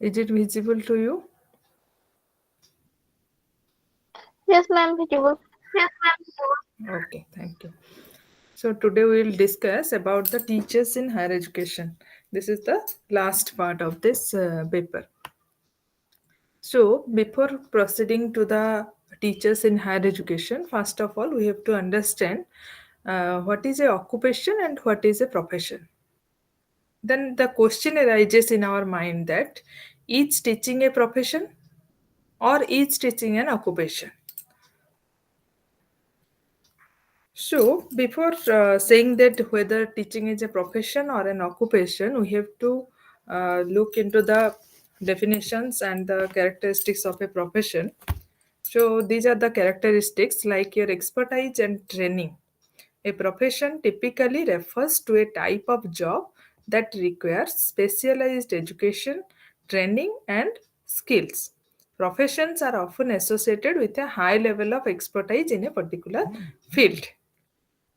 Is it visible to you? Yes, ma'am, visible. Okay, thank you. So today we will discuss about the teachers in higher education. This is the last part of this paper. So before proceeding to the teachers in higher education, first of all we have to understand what is a occupation and what is a profession. Then the question arises in our mind that is teaching a profession or is teaching an occupation. So, before saying that whether teaching is a profession or an occupation, we have to look into the definitions and the characteristics of a profession. So, these are the characteristics like your expertise and training. A profession typically refers to a type of job that requires specialized education, training, and skills. Professions are often associated with a high level of expertise in a particular field.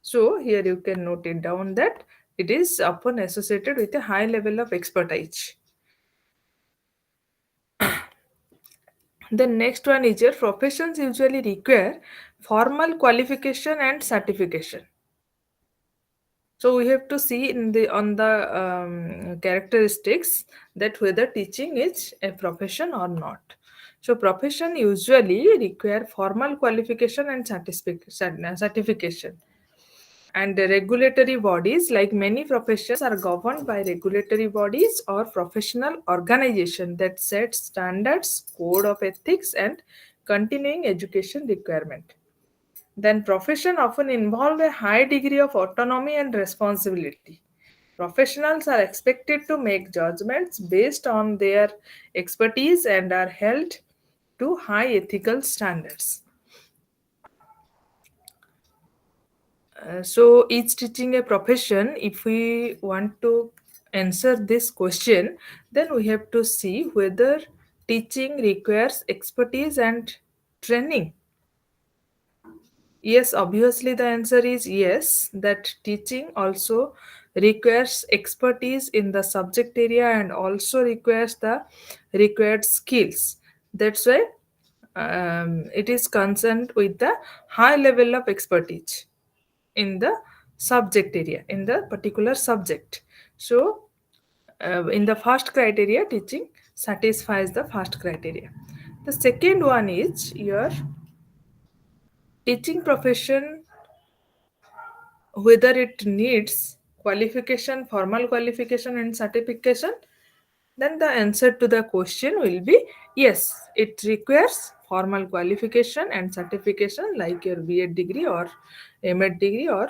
So here you can note it down that it is often associated with a high level of expertise. The next one is your professions usually require formal qualification and certification. So we have to see in the on the characteristics that whether teaching is a profession or not. So profession usually require formal qualification and certification. And the regulatory bodies, like many professions, are governed by regulatory bodies or professional organization that set standards, code of ethics, and continuing education requirement. Then profession often involve a high degree of autonomy and responsibility. Professionals are expected to make judgments based on their expertise and are held to high ethical standards. So, is teaching a profession? If we want to answer this question, then we have to see whether teaching requires expertise and training. Yes, obviously, the answer is yes, that teaching also requires expertise in the subject area and also requires the required skills. That's why it is concerned with the high level of expertise in the subject area, in the particular subject. So in the first criteria, teaching satisfies the first criteria. The second one is your teaching profession, whether it needs qualification, formal qualification and certification. Then the answer to the question will be yes, it requires formal qualification and certification like your B.Ed degree or M.Ed degree or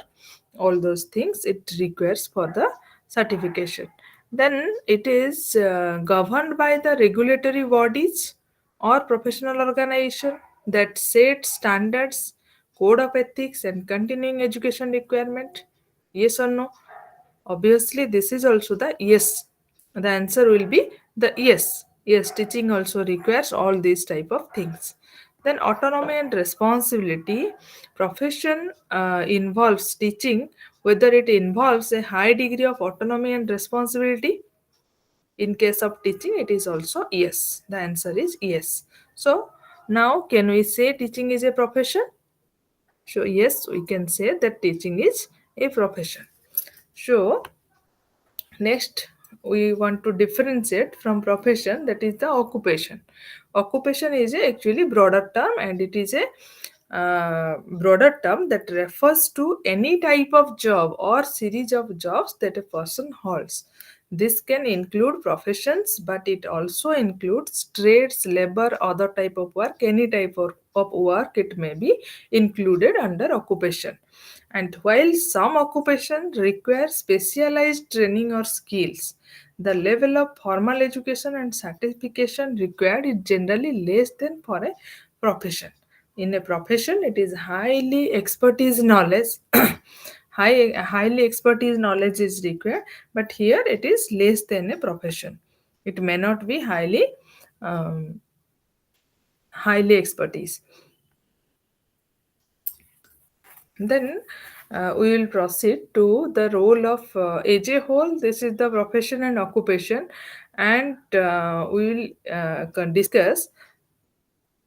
all those things it requires for the certification. Then it is governed by the regulatory bodies or professional organization that set standards, code of ethics and continuing education requirement. Yes or no? Obviously, this is also the yes. The answer will be the yes. Yes, teaching also requires all these type of things. Then autonomy and responsibility. Profession involves teaching, whether it involves a high degree of autonomy and responsibility. In case of teaching, it is also yes. The answer is yes. So now can we say teaching is a profession? So yes, we can say that teaching is a profession. So next, we want to differentiate from profession, that is the occupation. Occupation is a actually broader term and it is a broader term that refers to any type of job or series of jobs that a person holds. This can include professions, but it also includes trades, labor, other type of work, any type of work it may be included under occupation. And while some occupations require specialized training or skills, the level of formal education and certification required is generally less than for a profession. In a profession, it is highly expertise knowledge. Highly expertise knowledge is required, but here it is less than a profession. It may not be um, highly expertise. Then we will proceed to the role of as a whole. This is the profession and occupation, and we will discuss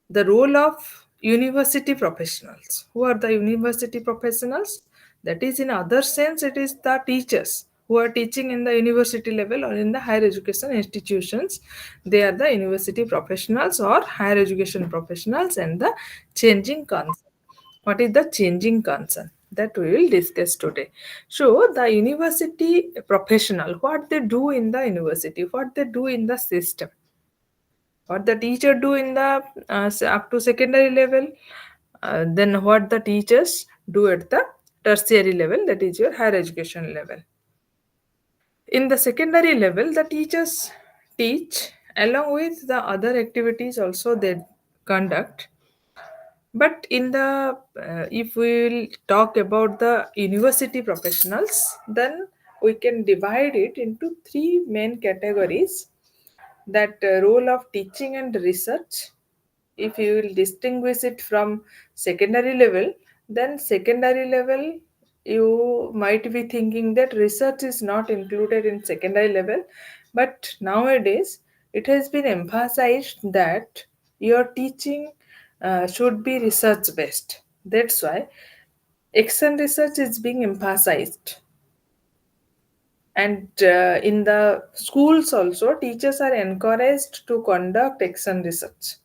the role of university professionals. Who are the university professionals? That is, in other sense, it is the teachers who are teaching in the university level or in the higher education institutions. They are the university professionals or higher education professionals, and the changing concern. What is the changing concern? That we will discuss today. So, the university professional, what they do in the university, what they do in the system, what the teacher do in the up to secondary level, then what the teachers do at the tertiary level, that is your higher education level. In the secondary level, the teachers teach along with the other activities also they conduct. But in the if we will talk about the university professionals, then we can divide it into three main categories. That role of teaching and research, if you will distinguish it from secondary level, then secondary level you might be thinking that research is not included in secondary level, but nowadays it has been emphasized that your teaching should be research based. That's why action research is being emphasized. And in the schools also, teachers are encouraged to conduct action research.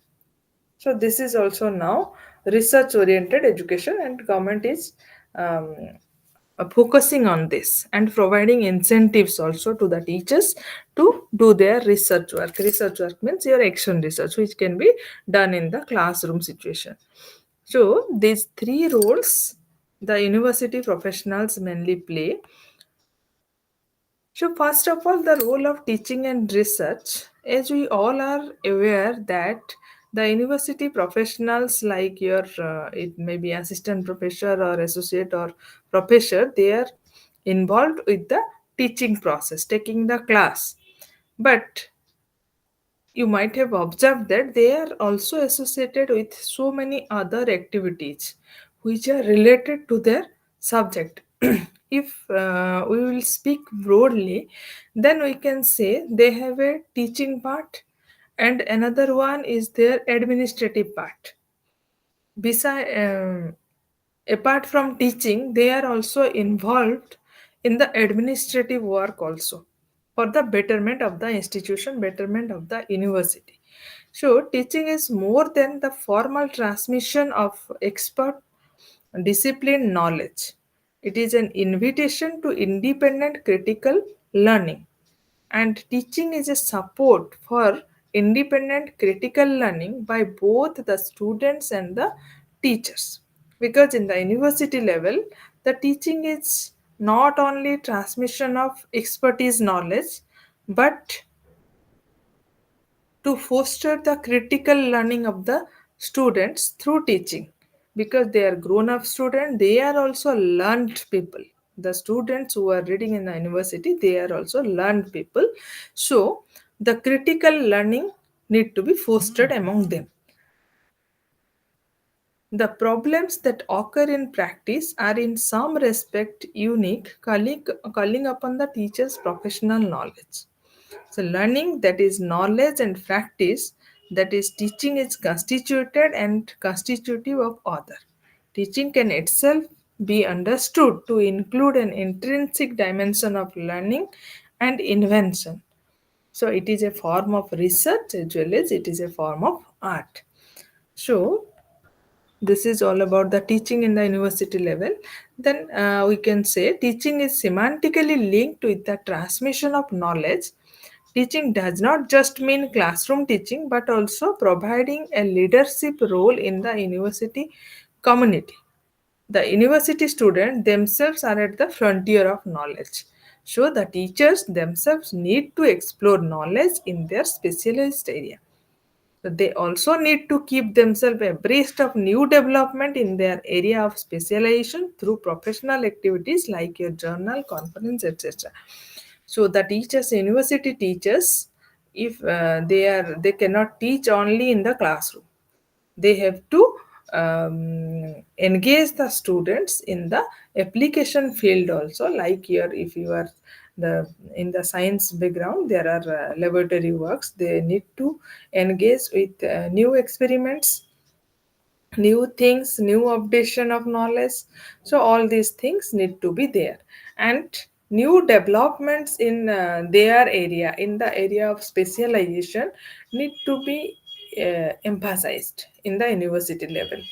So this is also now research oriented education, and government is um, focusing on this and providing incentives also to the teachers to do their research work. Research work means your action research, which can be done in the classroom situation. So these three roles the university professionals mainly play. So, first of all, the role of teaching and research, as we all are aware that the university professionals, like your, it may be assistant professor or associate or professor, they are involved with the teaching process, taking the class. But you might have observed that they are also associated with so many other activities which are related to their subject. If we will speak broadly, then we can say they have a teaching part, and another one is their administrative part. Beside, apart from teaching, they are also involved in the administrative work also, for the betterment of the institution, betterment of the university. So teaching is more than the formal transmission of expert discipline knowledge. It is an invitation to independent critical learning, and teaching is a support for independent critical learning by both the students and the teachers. Because in the university level, the teaching is not only transmission of expertise knowledge, but to foster the critical learning of the students through teaching. Because they are grown up students, they are also learned people. The students who are reading in the university, they are also learned people. So the critical learning need to be fostered among them. The problems that occur in practice are in some respect unique, calling upon the teacher's professional knowledge. So, learning, that is knowledge, and practice, that is teaching, is constituted and constitutive of other. Teaching can itself be understood to include an intrinsic dimension of learning and invention. So, it is a form of research as well as it is a form of art. So, this is all about the teaching in the university level. Then we can say teaching is semantically linked with the transmission of knowledge. Teaching does not just mean classroom teaching, but also providing a leadership role in the university community. The university students themselves are at the frontier of knowledge. So the teachers themselves need to explore knowledge in their specialized area. So they also need to keep themselves abreast of new development in their area of specialization through professional activities like your journal, conference, etc. So the teachers, university teachers, if they cannot teach only in the classroom, they have to engage the students in the application field also. Like here, if you are the in the science background, there are laboratory works. They need to engage with new experiments, new things, new updation of knowledge. So all these things need to be there, and new developments in their area, in the area of specialization, need to be emphasized in the university level.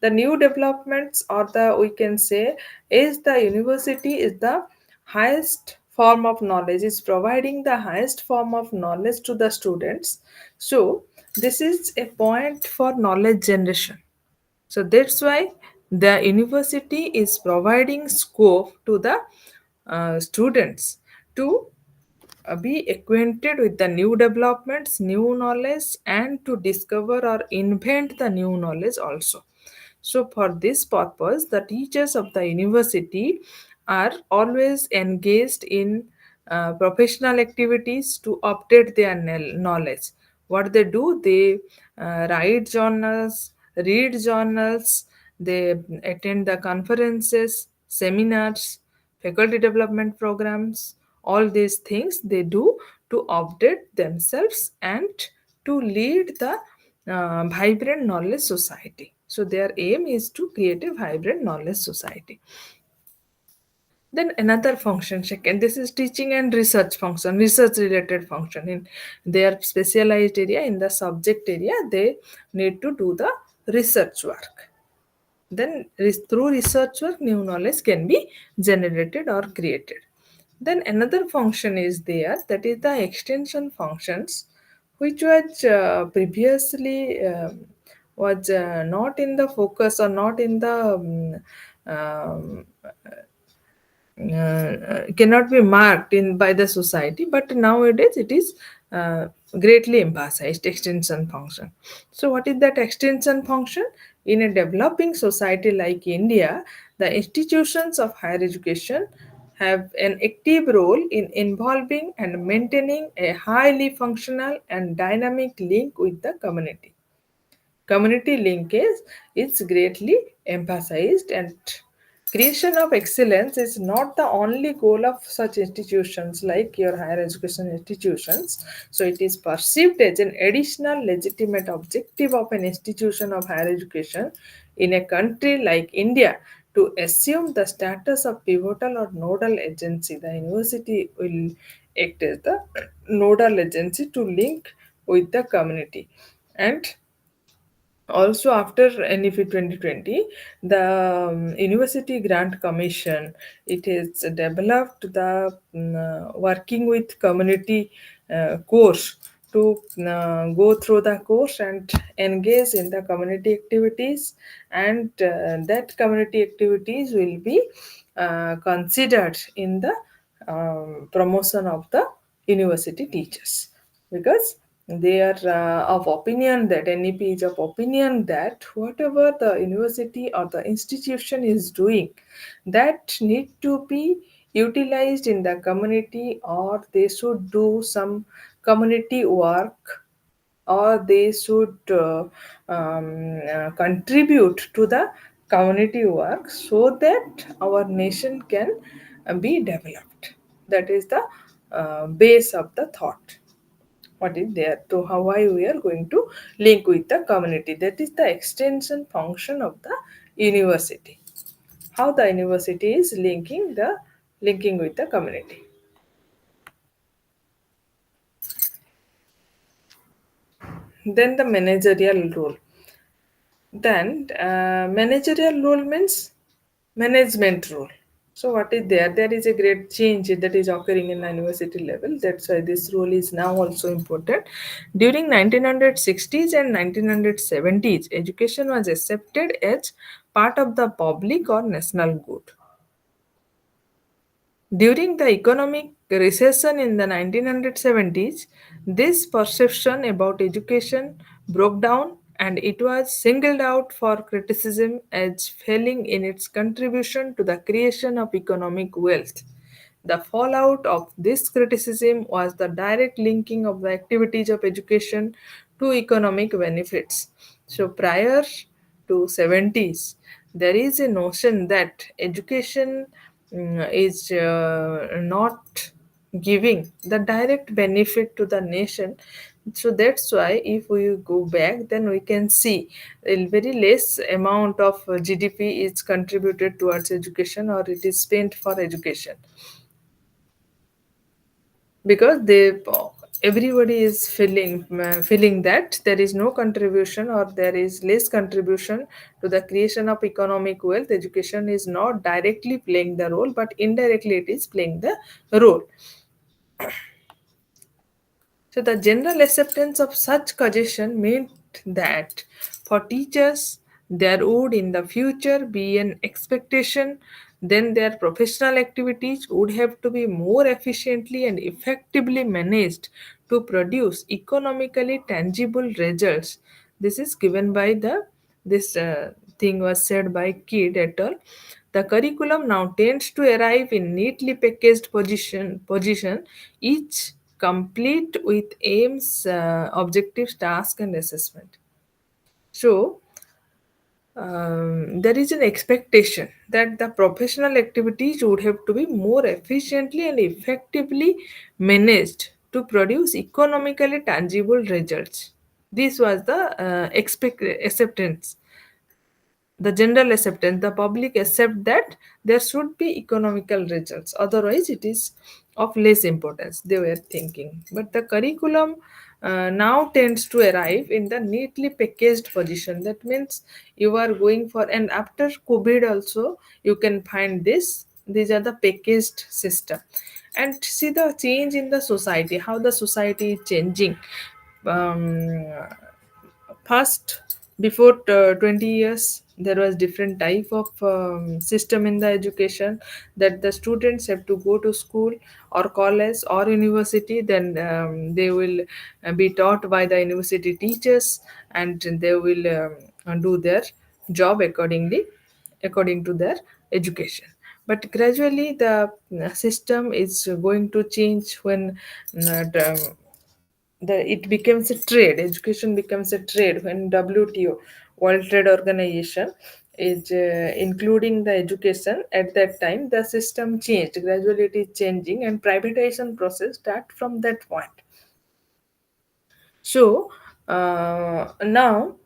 The new developments, or the we can say, is the university is the highest form of knowledge, is providing the highest form of knowledge to the students. So this is a point for knowledge generation. So that's why the university is providing scope to the students to be acquainted with the new developments, new knowledge, and to discover or invent the new knowledge also. So, for this purpose, the teachers of the university are always engaged in professional activities to update their knowledge. What they do, they write journals, read journals, they attend the conferences, seminars, faculty development programs. All these things they do to update themselves and to lead the vibrant knowledge society. So their aim is to create a vibrant knowledge society. Then another function, second, this is teaching and research function, research related function. In their specialized area, in the subject area, they need to do the research work. Then through research work, new knowledge can be generated or created. Then another function is there, that is the extension functions, which was previously was not in the focus, or not in the cannot be marked in by the society, but nowadays it is greatly emphasized, extension function. So what is that extension function? In a developing society like India, the institutions of higher education have an active role in involving and maintaining a highly functional and dynamic link with the community. Community linkage is greatly emphasized, and creation of excellence is not the only goal of such institutions like your higher education institutions. So it is perceived as an additional legitimate objective of an institution of higher education in a country like India to assume the status of pivotal or nodal agency. The university will act as the nodal agency to link with the community. And also, after NEP 2020, the University Grant Commission, it has developed the working with community course to go through the course and engage in the community activities, and that community activities will be considered in the promotion of the university teachers, because they are of opinion, that NEP is of opinion that whatever the university or the institution is doing, that need to be utilized in the community, or they should do some community work, or they should contribute to the community work, so that our nation can be developed. That is the base of the thought. What is there to how why we are going to link with the community, that is the extension function of the university. How the university is linking with the community. Then the managerial role. Then managerial role means management role. So what is there? There is a great change that is occurring in the university level. That's why this role is now also important. During 1960s and 1970s, education was accepted as part of the public or national good. During the economic recession in the 1970s, this perception about education broke down, and it was singled out for criticism as failing in its contribution to the creation of economic wealth. The fallout of this criticism was the direct linking of the activities of education to economic benefits. So, prior to 70s, there is a notion that education is not giving the direct benefit to the nation. So that's why if we go back, then we can see a very less amount of GDP is contributed towards education, or it is spent for education, because they everybody is feeling that there is no contribution, or there is less contribution to the creation of economic wealth. Education is not directly playing the role, but indirectly it is playing the role. So the general acceptance of such suggestion meant that for teachers there would in the future be an expectation, then their professional activities would have to be more efficiently and effectively managed to produce economically tangible results. This is given by the this thing was said by Kidd et al. The curriculum now tends to arrive in neatly packaged position, each complete with aims, objectives, task, and assessment. So there is an expectation that the professional activities would have to be more efficiently and effectively managed to produce economically tangible results. This was the acceptance, the general acceptance. The public accept that there should be economical results, otherwise it is of less importance, they were thinking. But the curriculum now tends to arrive in the neatly packaged position. That means you are going for, and after COVID also you can find this, these are the packaged system. And see the change in the society, how the society is changing. um, First, before 20 years, there was different type of system in the education, that the students have to go to school or college or university, then they will be taught by the university teachers, and they will do their job according to their education. But gradually the system is going to change when it becomes a trade. Education becomes a trade when WTO, World Trade Organization, is including the education. At that time the system changed, gradually it is changing, and privatization process start from that point. So now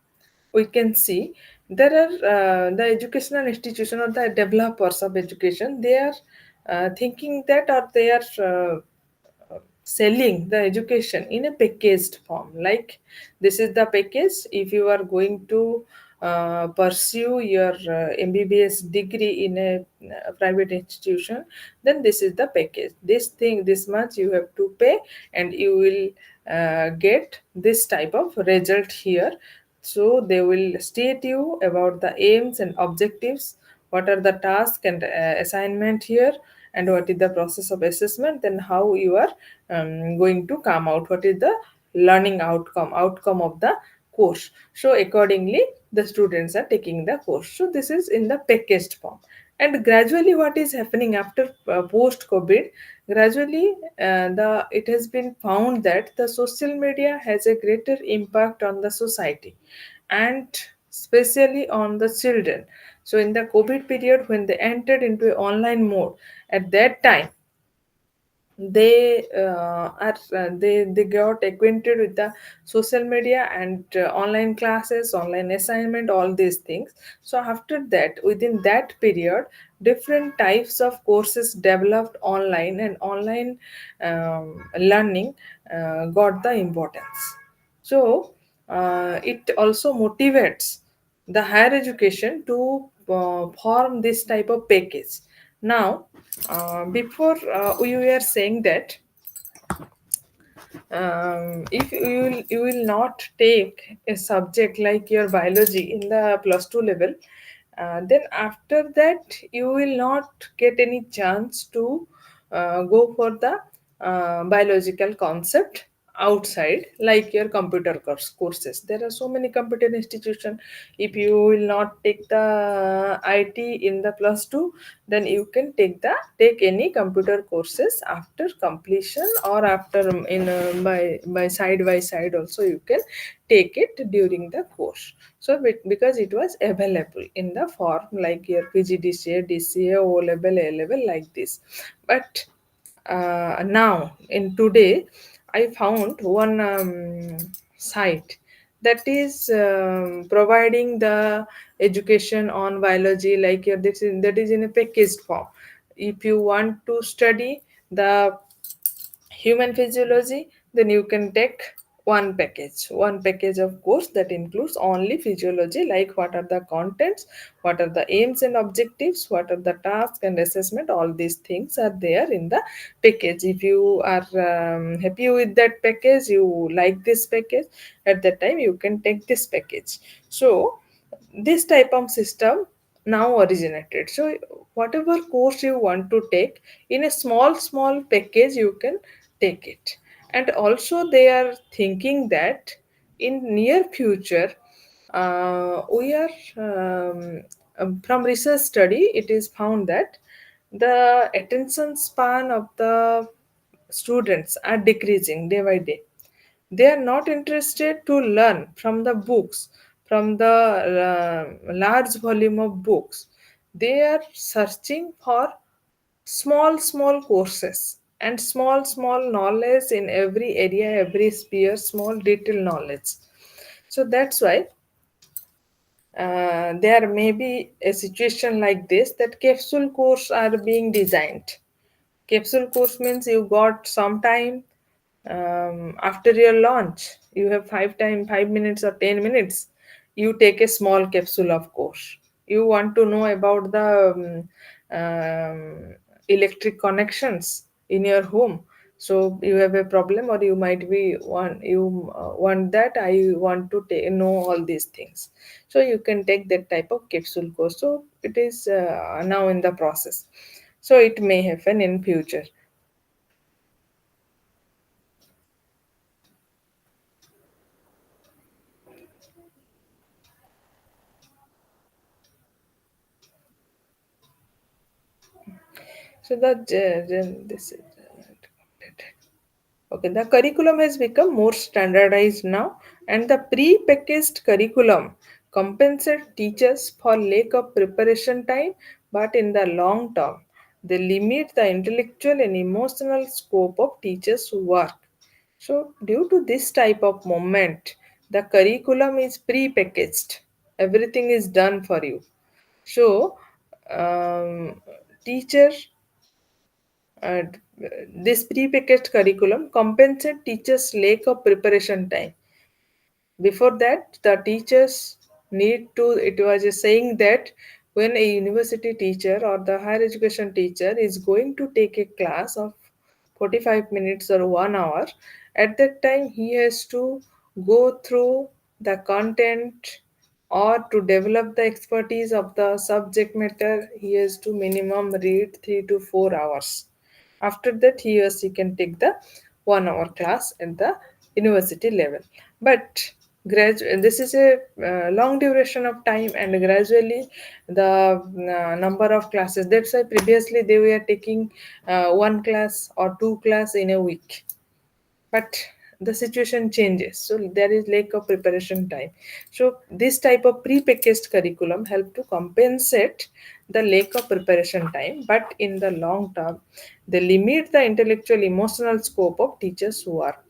we can see there are the educational institution or the developers of education, they are thinking that, or they are selling the education in a packaged form. Like, this is the package. If you are going to pursue your MBBS degree in a private institution, then this is the package. This thing, this much you have to pay, and you will get this type of result here. So they will state you about the aims and objectives, what are the tasks and assignment here, and what is the process of assessment, then how you are going to come out, what is the learning outcome of the course. So accordingly the students are taking the course. So this is in the packaged form. And gradually what is happening after post COVID, gradually the it has been found that the social media has a greater impact on the society, and especially on the children. So in the COVID period, when they entered into a online mode, at that time they got acquainted with the social media and online classes, online assignment, all these things. So after that, within that period, different types of courses developed online, and online learning got the importance. So it also motivates the higher education to form this type of package. Now, before we were saying that if you will not take a subject like your biology in the plus 2 level, then after that you will not get any chance to go for the biological concept outside, like your computer courses. There are so many computer institutions. If you will not take the IT in the plus 2, then you can take any computer courses after completion, or after in by side also you can take it during the course. So because it was available in the form like your PGDCA, DCA, O level, A level, like this. But now in today I found one site that is providing the education on biology, like that is in a packaged form. If you want to study the human physiology, then you can take one package of course that includes only physiology, like what are the contents, what are the aims and objectives, what are the tasks and assessment. All these things are there in the package. If you are happy with that package, you like this package, at that time you can take this package. So this type of system now originated. So whatever course you want to take in a small package, you can take it. And also they are thinking that in near future, we are from research study it is found that the attention span of the students are decreasing day by day. They are not interested to learn from the books, from the large volume of books. They are searching for small courses and small knowledge in every area, every sphere, small detailed knowledge. So that's why there may be a situation like this, that capsule course are being designed. Capsule course means you got some time after your launch. You have 5 minutes or 10 minutes. You take a small capsule of course. You want to know about the electric connections in your home. So you have a problem, or you might be want that I want to know all these things. So you can take that type of capsule course. So it is now in the process. So it may happen in future. So this is okay. The curriculum has become more standardized now, and the pre-packaged curriculum compensates teachers for lack of preparation time, but in the long term, they limit the intellectual and emotional scope of teachers' work. So, due to this type of moment, the curriculum is pre-packaged. Everything is done for you. So, teacher and this prepackaged curriculum compensate teachers' lack of preparation time. Before that, the teachers need to, it was a saying that when a university teacher or the higher education teacher is going to take a class of 45 minutes or 1 hour, at that time he has to go through the content, or to develop the expertise of the subject matter, he has to minimum read 3 to 4 hours. After that, he or she can take the 1 hour class at the university level. But this is a long duration of time, and gradually the number of classes. That's why previously they were taking one class or two class in a week, but the situation changes, so there is lack of preparation time. So this type of pre-packaged curriculum help to compensate the lack of preparation time, but in the long term they limit the intellectual emotional scope of teachers work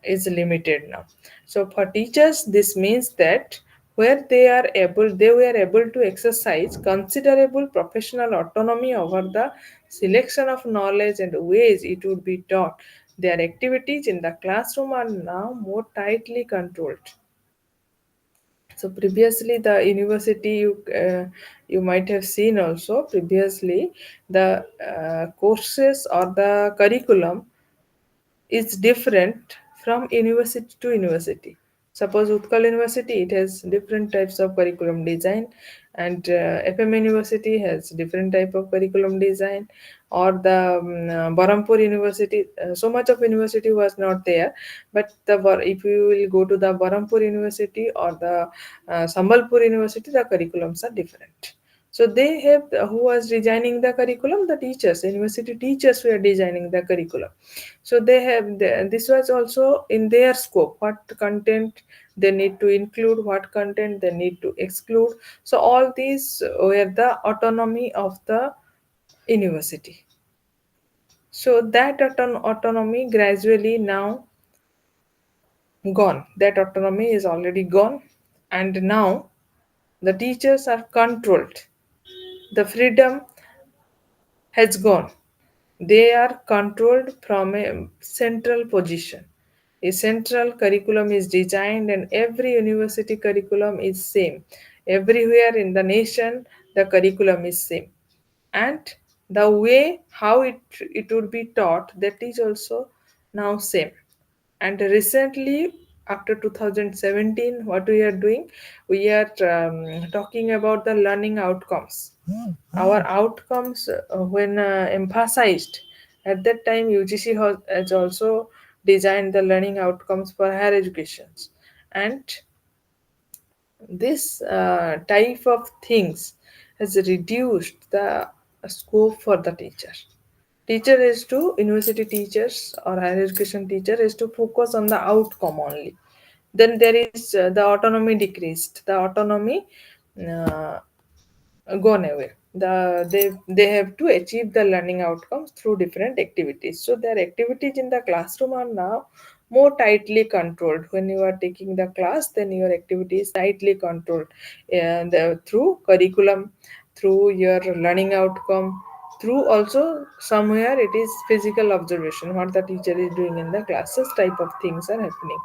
is limited now. So for teachers, this means that where they were able to exercise considerable professional autonomy over the selection of knowledge and ways it would be taught. Their activities in the classroom are now more tightly controlled. So previously, the university you might have seen also previously the courses or the curriculum is different from university to university. Suppose Utkal University, it has different types of curriculum design, and FM University has different type of curriculum design. or the Barampur University. So much of university was not there, but if you will go to the Barampur University or the Sambalpur University, the curriculums are different. So they have who was designing the curriculum, the teachers, university teachers were designing the curriculum. So they have this was also in their scope, what content they need to include, what content they need to exclude. So all these were the autonomy of the university. So that autonomy gradually now gone. That autonomy is already gone, and now the teachers are controlled. The freedom has gone. They are controlled from a central position. A central curriculum is designed, and every university curriculum is same. Everywhere in the nation, the curriculum is same, and the way how it would be taught, that is also now same. And recently, after 2017, what we are doing, we are talking about the learning outcomes. Our outcomes, when emphasized, at that time UGC has also designed the learning outcomes for higher educations. And this type of things has reduced the scope for the teacher. Teacher is to university teachers or higher education teacher is to focus on the outcome only. Then there is the autonomy decreased. The autonomy uh, gone away. They have to achieve the learning outcomes through different activities. So their activities in the classroom are now more tightly controlled. When you are taking the class, then your activity is tightly controlled, and through curriculum, through your learning outcome, through also somewhere it is physical observation, what the teacher is doing in the classes, type of things are happening.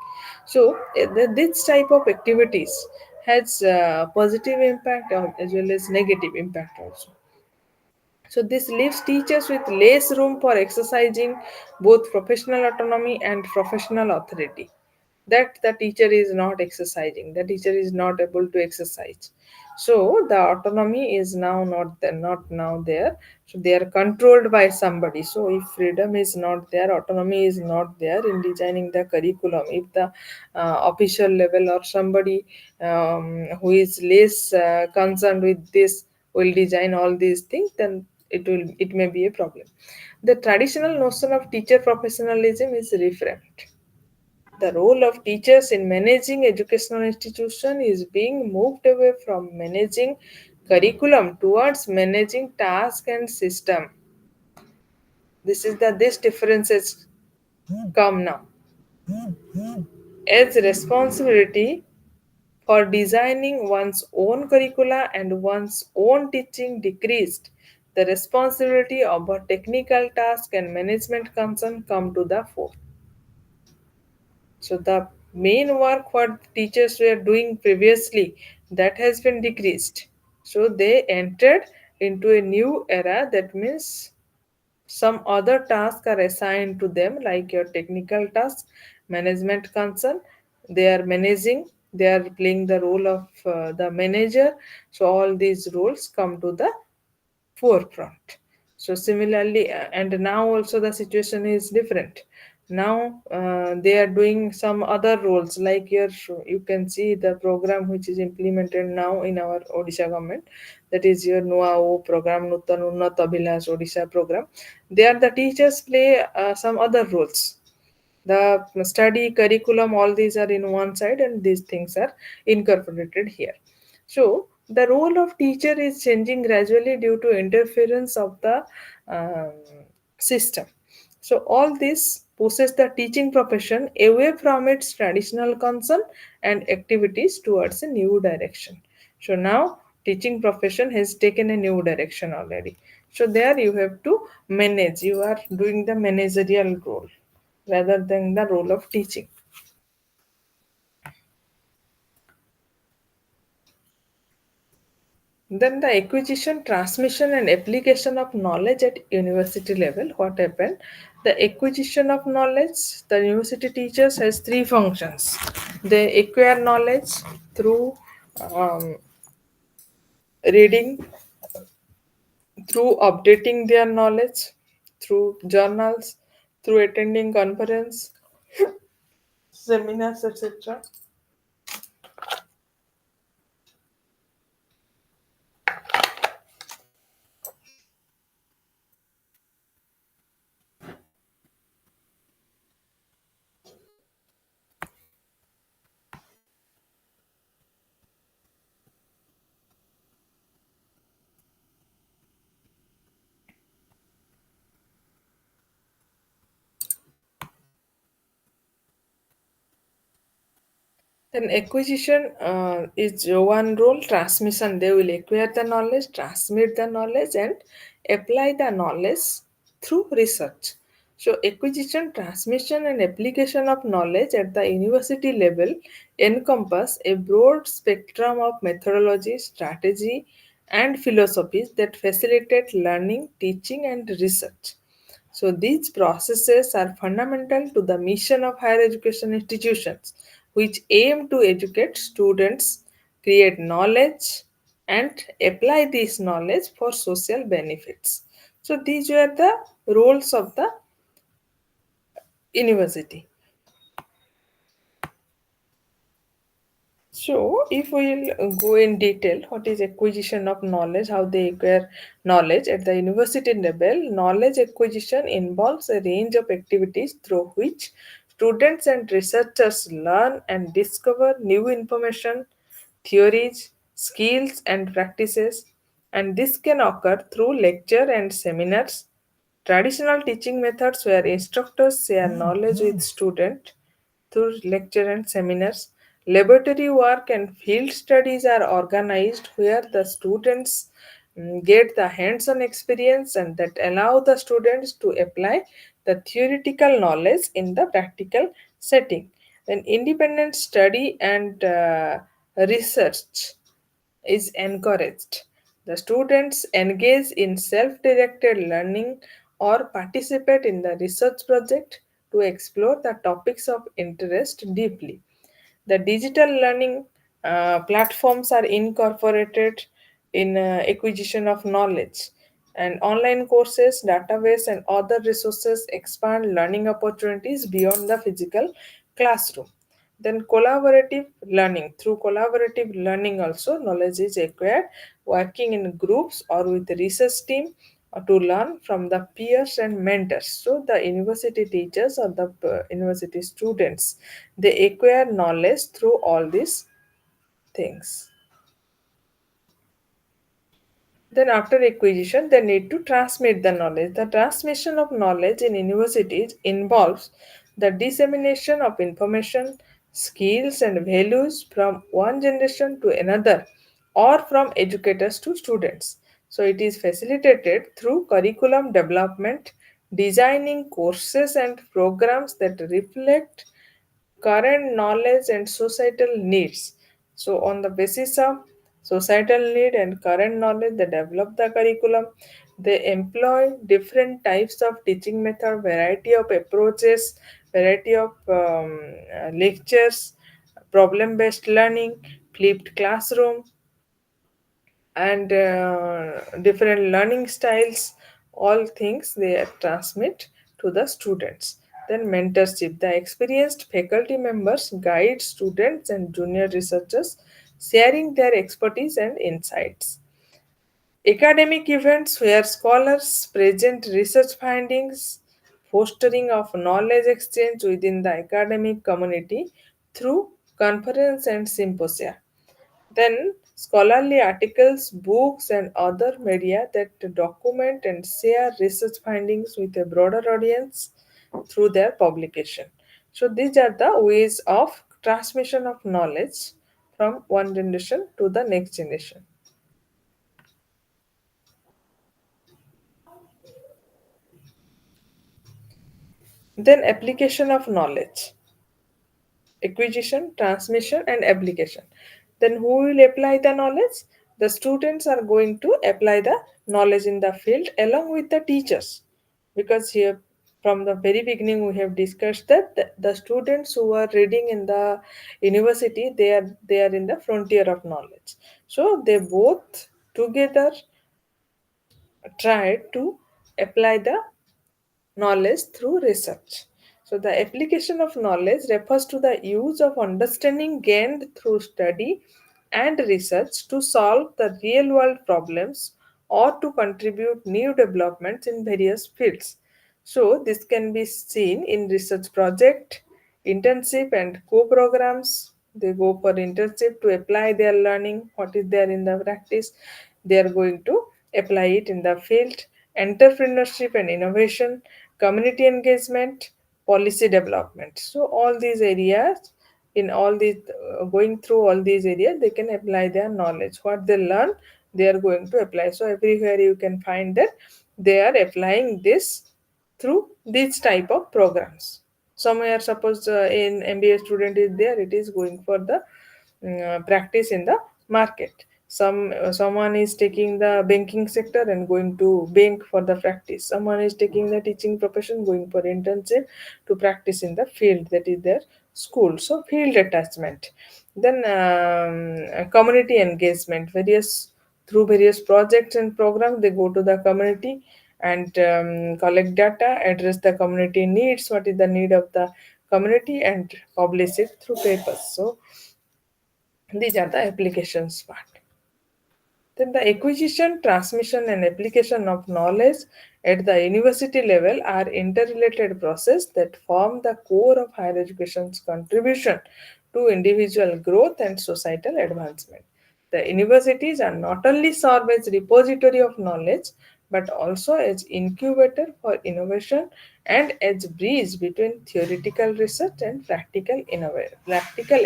So this type of activities has positive impact as well as negative impact also. So this leaves teachers with less room for exercising both professional autonomy and professional authority. That the teacher is not exercising, the teacher is not able to exercise. So the autonomy is now not now there. So they are controlled by somebody. So if freedom is not there, autonomy is not there in designing the curriculum. If the official level or somebody who is less concerned with this will design all these things, then it may be a problem. The traditional notion of teacher professionalism is reframed. The role of teachers in managing educational institution is being moved away from managing curriculum towards managing task and system. This differences come now. As responsibility for designing one's own curricula and one's own teaching decreased, the responsibility of a technical task and management concern come to the fore. So the main work what teachers were doing previously, that has been decreased. So they entered into a new era. That means some other tasks are assigned to them, like your technical task, management concern. They are managing. They are playing the role of the manager. So all these roles come to the forefront. So similarly, and now also the situation is different. Now they are doing some other roles, like here you can see the program which is implemented now in our Odisha government, that is your NOAO program, Nutan Unnat Abhilash Odisha program. There the teachers play some other roles. The study curriculum, all these are in one side, and these things are incorporated here. So the role of teacher is changing gradually due to interference of the um, system. So all this pushes the teaching profession away from its traditional concern and activities towards a new direction. So now teaching profession has taken a new direction already. So there you have to manage, you are doing the managerial role rather than the role of teaching. Then the acquisition, transmission, and application of knowledge at university level. What happened? The acquisition of knowledge, the university teachers has three functions. They acquire knowledge through um, reading, through updating their knowledge, through journals, through attending conference, seminars, etc. Then acquisition is one role, transmission. They will acquire the knowledge, transmit the knowledge, and apply the knowledge through research. So, acquisition, transmission, and application of knowledge at the university level encompass a broad spectrum of methodology, strategy, and philosophies that facilitate learning, teaching, and research. So these processes are fundamental to the mission of higher education institutions, which aim to educate students, create knowledge, and apply this knowledge for social benefits. So these were the roles of the university. So, if we'll go in detail, what is acquisition of knowledge, how they acquire knowledge at the university level, knowledge acquisition involves a range of activities through which students and researchers learn and discover new information, theories, skills, and practices. And this can occur through lecture and seminars, traditional teaching methods where instructors share knowledge with students through lecture and seminars. Laboratory work and field studies are organized where the students get the hands-on experience and that allow the students to apply the theoretical knowledge in the practical setting. Then independent study and research is encouraged. The students engage in self directed learning or participate in the research project to explore the topics of interest deeply. The digital learning platforms are incorporated in acquisition of knowledge, and online courses, database, and other resources expand learning opportunities beyond the physical classroom. Then collaborative learning. Through collaborative learning also knowledge is acquired working in groups or with research team to learn from the peers and mentors. So the university teachers or the university students, they acquire knowledge through all these things. Then, after acquisition, they need to transmit the knowledge. The transmission of knowledge in universities involves the dissemination of information, skills, and values from one generation to another or from educators to students. So, it is facilitated through curriculum development, designing courses and programs that reflect current knowledge and societal needs. So, on the basis of societal need and current knowledge, they develop the curriculum. They employ different types of teaching method, variety of approaches, variety of lectures, problem-based learning, flipped classroom, and different learning styles, all things they transmit to the students. Then mentorship, the experienced faculty members guide students and junior researchers, sharing their expertise and insights. Academic events where scholars present research findings, fostering of knowledge exchange within the academic community through conference and symposia. Then, scholarly articles, books, and other media that document and share research findings with a broader audience through their publication. So, these are the ways of transmission of knowledge from one generation to the next generation. Then, application of knowledge, acquisition, transmission, and application. Then, who will apply the knowledge? The students are going to apply the knowledge in the field along with the teachers, because here from the very beginning we have discussed that the students who are reading in the university, they are in the frontier of knowledge. So they both together try to apply the knowledge through research. So, the application of knowledge refers to the use of understanding gained through study and research to solve the real world problems or to contribute new developments in various fields. So, this can be seen in research project, internship, and co programs. They go for internship to apply their learning, what is there in the practice. They are going to apply it in the field, entrepreneurship and innovation, community engagement, policy development. So, all these areas, in all these, going through all these areas, they can apply their knowledge. What they learn, they are going to apply. So, everywhere you can find that they are applying this through these type of programs. Somewhere, suppose in MBA student is there, it is going for the practice in the market. Someone is taking the banking sector and going to bank for the practice. Someone is taking the teaching profession, going for internship to practice in the field, that is their school. So field attachment. Then community engagement, various through various projects and programs, they go to the community and collect data, address the community needs, what is the need of the community, and publish it through papers. So these are the applications part. Then the acquisition, transmission, and application of knowledge at the university level are interrelated process that form the core of higher education's contribution to individual growth and societal advancement. The universities are not only serve as repository of knowledge but also as incubator for innovation and as bridge between theoretical research and practical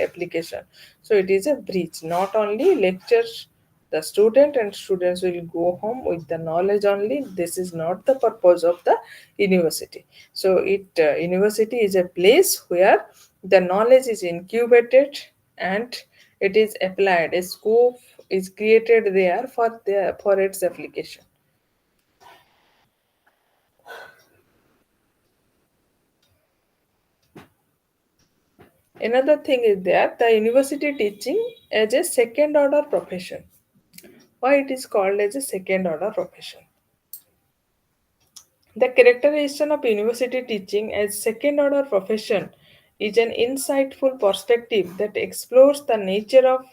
application. So it is a bridge, not only lectures the student and students will go home with the knowledge only. This is not the purpose of the university. So it university is a place where the knowledge is incubated and it is applied. A scope is created there for its application. Another thing is that the university teaching as a second order profession. Why it is called as a second order profession? The characterization of university teaching as second order profession is an insightful perspective that explores the nature of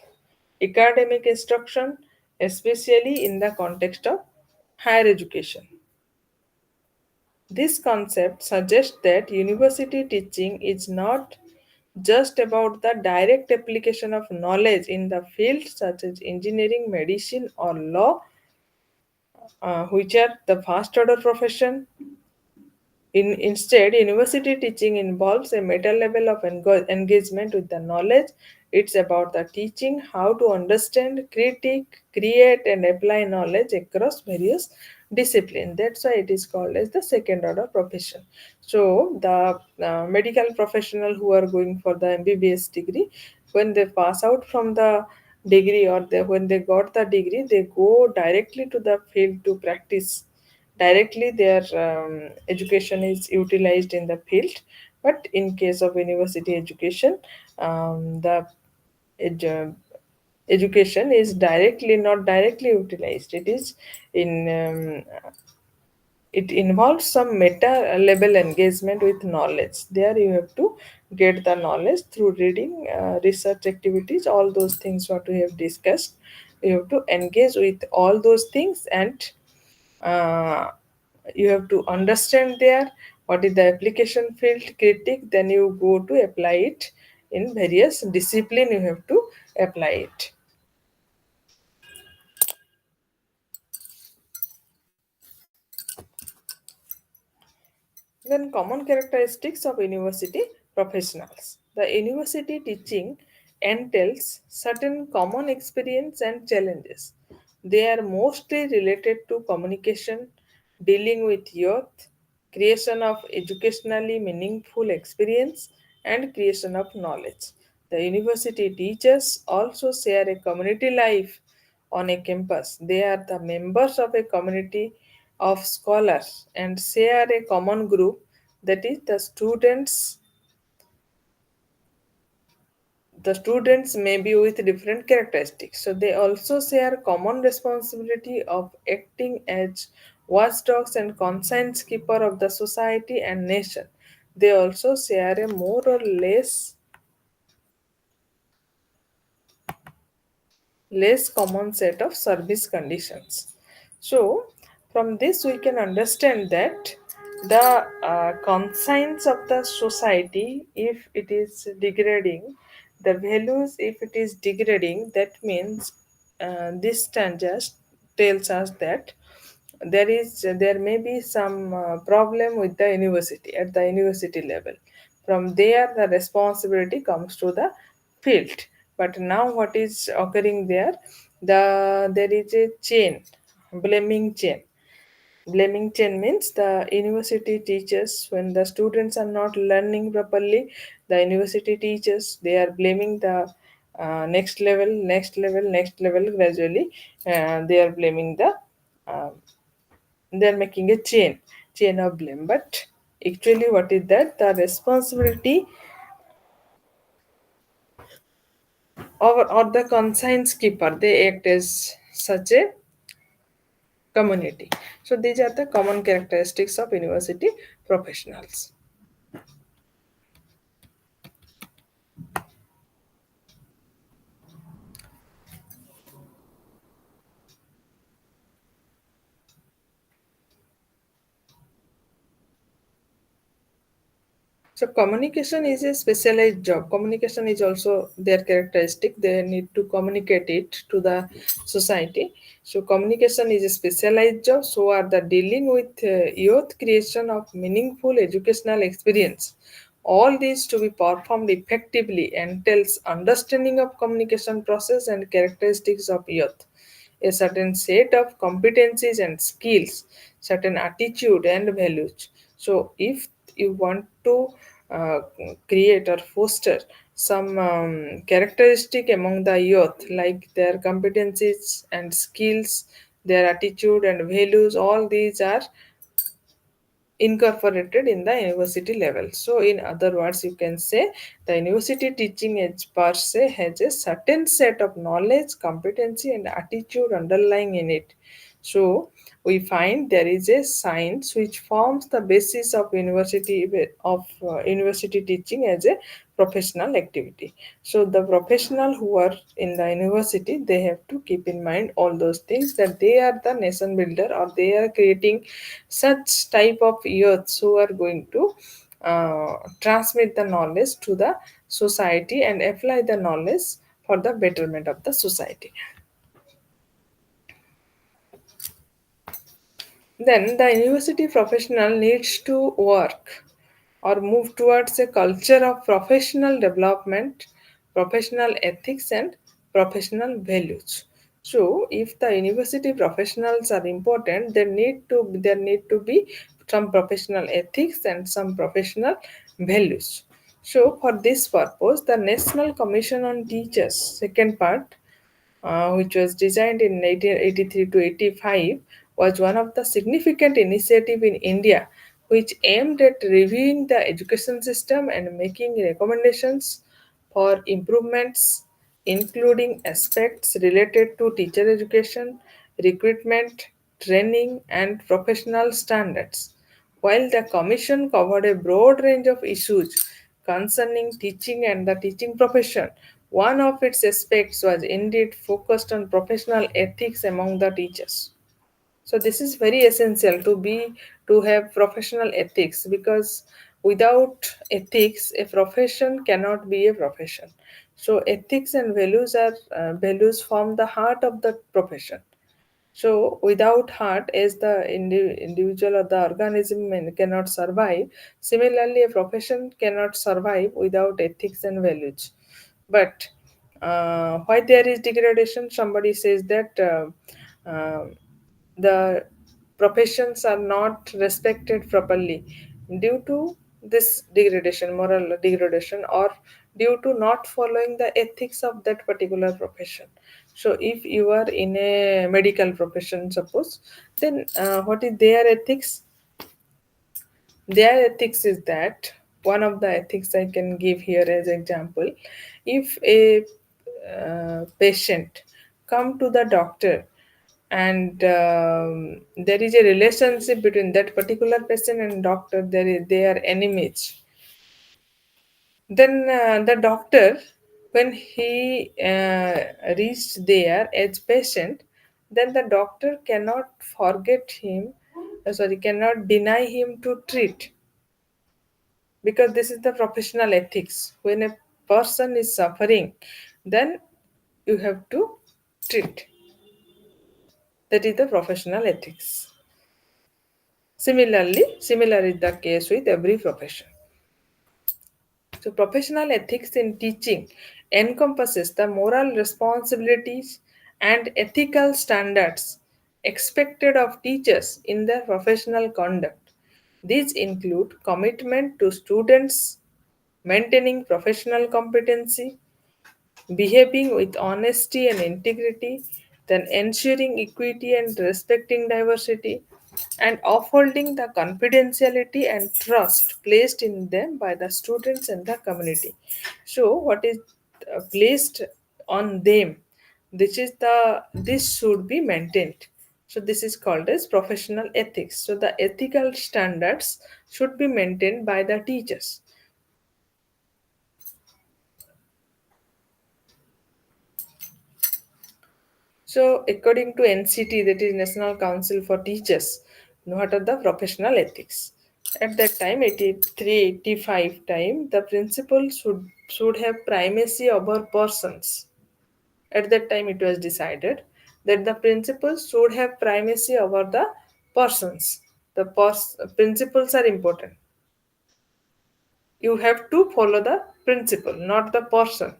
academic instruction, especially in the context of higher education. This concept suggests that university teaching is not just about the direct application of knowledge in the fields such as engineering, medicine, or law, which are the first order profession. Instead, university teaching involves a meta level of engagement with the knowledge. It's about the teaching how to understand, critique, create, and apply knowledge across various disciplines. That's why it is called as the second order profession. So, the medical professional who are going for the MBBS degree, when they pass out from the degree or when they got the degree, they go directly to the field to practice directly. Their education is utilized in the field. But in case of university education, the edu- education is directly not directly utilized. It is in it involves some meta level engagement with knowledge. There you have to get the knowledge through reading, research activities, all those things what we have discussed. You have to engage with all those things, and uh, you have to understand there what is the application field critic. Then you go to apply it in various discipline. You have to apply it. Then common characteristics of university professionals. The university teaching entails certain common experience and challenges. They are mostly related to communication, dealing with youth, creation of educationally meaningful experience, and creation of knowledge. The university teachers also share a community life on a campus. They are the members of a community of scholars and share a common group, that is the students may be with different characteristics, so they also share common responsibility of acting as watchdogs and conscience keeper of the society and nation. They also share a more or less common set of service conditions. So, from this we can understand that the conscience of the society, if it is degrading, the values, if it is degrading, that means this just tells us that there may be some problem with the university at the university level. From there the responsibility comes to the field. But now what is occurring there, there is a chain, blaming chain. Blaming chain means the university teachers, when the students are not learning properly, the university teachers, they are blaming the next level gradually. They are blaming the uh, they are making a chain of blame. But actually what is that, the responsibility or the conscience keeper, they act as such a community. So these are the common characteristics of university professionals. So communication is a specialized job. Communication is also their characteristic. They need to communicate it to the society. So communication is a specialized job. So are the dealing with youth, creation of meaningful educational experience. All these to be performed effectively entails understanding of communication process and characteristics of youth, a certain set of competencies and skills, certain attitude and values. So, if you want to uh, create or foster some characteristic among the youth, like their competencies and skills, their attitude and values, all these are incorporated in the university level. So, in other words, you can say the university teaching age per se has a certain set of knowledge, competency, and attitude underlying in it. So, we find there is a science which forms the basis of university teaching as a professional activity. So, the professional who are in the university, they have to keep in mind all those things, that they are the nation builder, or they are creating such type of youths who are going to transmit the knowledge to the society and apply the knowledge for the betterment of the society. Then the university professional needs to work or move towards a culture of professional development, professional ethics, and professional values. So, if the university professionals are important, there need to be some professional ethics and some professional values. So, for this purpose, the National Commission on Teachers, second part, which was designed in 1983 to 85, was one of the significant initiatives in India which aimed at reviewing the education system and making recommendations for improvements, including aspects related to teacher education, recruitment, training, and professional standards. While the Commission covered a broad range of issues concerning teaching and the teaching profession, one of its aspects was indeed focused on professional ethics among the teachers. So this is very essential to have professional ethics, because without ethics a profession cannot be a profession. So ethics and values form the heart of the profession. So, without heart, as the individual or the organism cannot survive, similarly, a profession cannot survive without ethics and values. But why there is degradation? Somebody says that the professions are not respected properly due to this degradation, moral degradation, or due to not following the ethics of that particular profession. So, if you are in a medical profession, suppose, then what is their ethics? Their ethics is that, one of the ethics I can give here as example, if a patient come to the doctor and there is a relationship between that particular patient and doctor. They are enemies. Then the doctor, when he reached there as patient, then the doctor cannot forget him, sorry, cannot deny him to treat, because this is the professional ethics. When a person is suffering, then you have to treat. That is the professional ethics. Similar is the case with every profession. So, professional ethics in teaching encompasses the moral responsibilities and ethical standards expected of teachers in their professional conduct. These include commitment to students, maintaining professional competency, behaving with honesty and integrity, then ensuring equity and respecting diversity, and upholding the confidentiality and trust placed in them by the students and the community. So, what is placed on them? This should be maintained. So, this is called as professional ethics. So, the ethical standards should be maintained by the teachers. So, according to NCT, that is National Council for Teachers, what are the professional ethics? At that time, 83, 85 time, the principal should have primacy over persons. At that time, it was decided that the principals should have primacy over the persons. Principles are important. You have to follow the principle, not the person.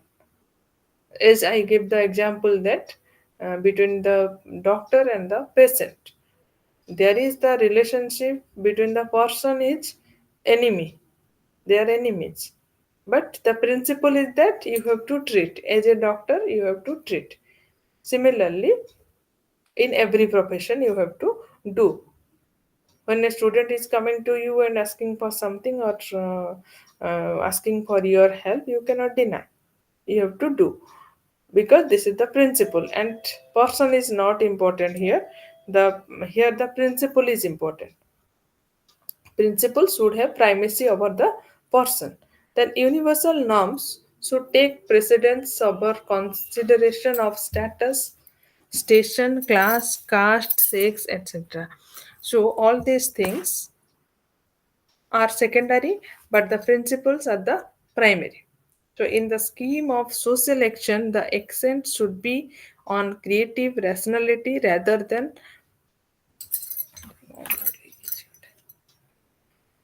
As I give the example that between the doctor and the patient, there is the relationship between the person is enemy. They are enemies. But the principle is that you have to treat. As a doctor, you have to treat. Similarly, in every profession, you have to do. When a student is coming to you and asking for something or asking for your help, you cannot deny. You have to do, because this is the principle, and person is not important here. The principle is important. Principle should have primacy over the person. Then universal norms should take precedence over consideration of status, station, class, caste, sex, etc. So all these things are secondary, but the principles are the primary. So, in the scheme of social action, the accent should be on creative rationality rather than.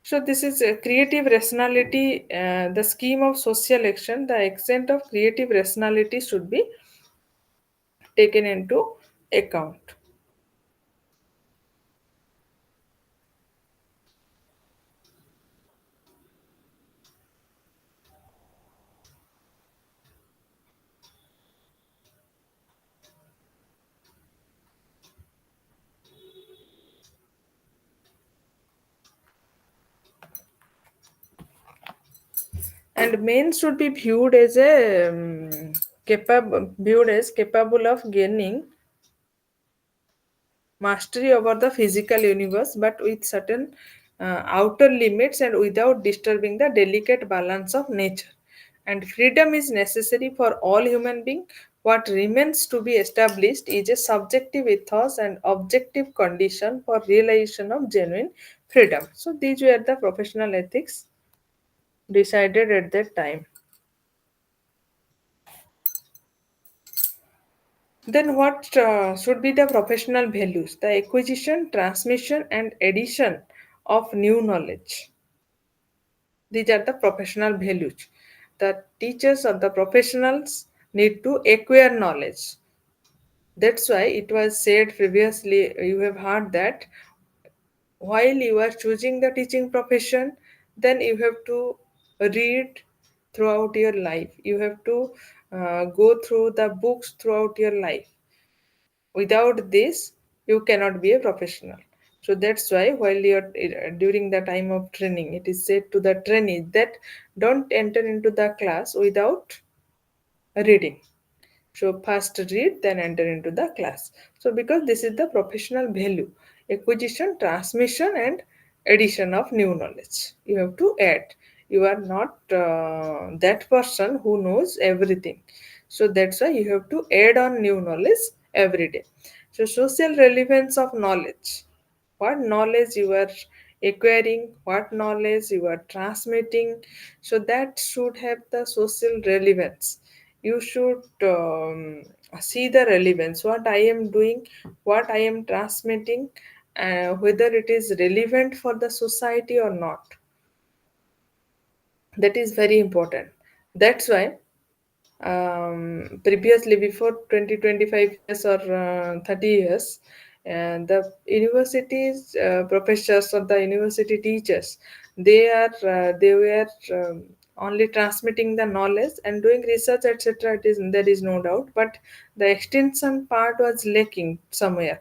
So, this is a creative rationality. The scheme of social action, the accent of creative rationality should be taken into account. And men should be viewed as viewed as capable of gaining mastery over the physical universe, but with certain outer limits and without disturbing the delicate balance of nature. And freedom is necessary for all human beings. What remains to be established is a subjective ethos and objective condition for realization of genuine freedom. So these were the professional ethics decided at that time. Then, what should be the professional values? The acquisition, transmission, and addition of new knowledge. These are the professional values. The teachers or the professionals need to acquire knowledge. That's why it was said previously, you have heard that while you are choosing the teaching profession, then you have to read throughout your life. You have to go through the books throughout your life. Without this, you cannot be a professional. So that's why while you're during the time of training, it is said to the trainees that don't enter into the class without reading. So first read, then enter into the class. So because this is the professional value, acquisition, transmission, and addition of new knowledge. You have to add. You are not that person who knows everything. So that's why you have to add on new knowledge every day. So social relevance of knowledge, what knowledge you are acquiring, what knowledge you are transmitting, so that should have the social relevance. You should see the relevance, what I am doing, what I am transmitting, whether it is relevant for the society or not. That is very important. That's why previously, before 20-25 years or 30 years, and the universities professors or the university teachers, they were only transmitting the knowledge and doing research, etc. It is, there is no doubt, but the extension part was lacking somewhere.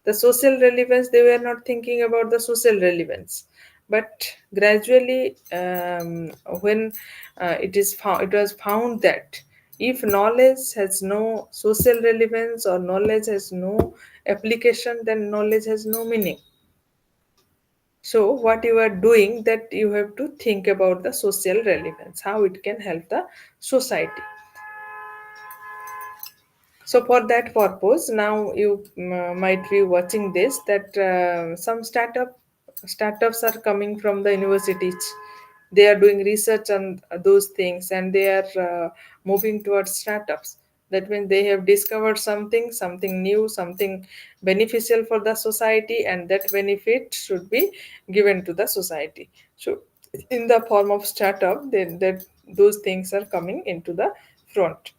The social relevance, they were not thinking about the social relevance. But gradually, when it was found that if knowledge has no social relevance or knowledge has no application, then knowledge has no meaning. So what you are doing, that you have to think about the social relevance, how it can help the society. So for that purpose, now you might be watching this, that some startups are coming from the universities. They are doing research on those things, and they are moving towards startups. That means they have discovered something new, something beneficial for the society, and that benefit should be given to the society. So in the form of startup, then that those things are coming into the front.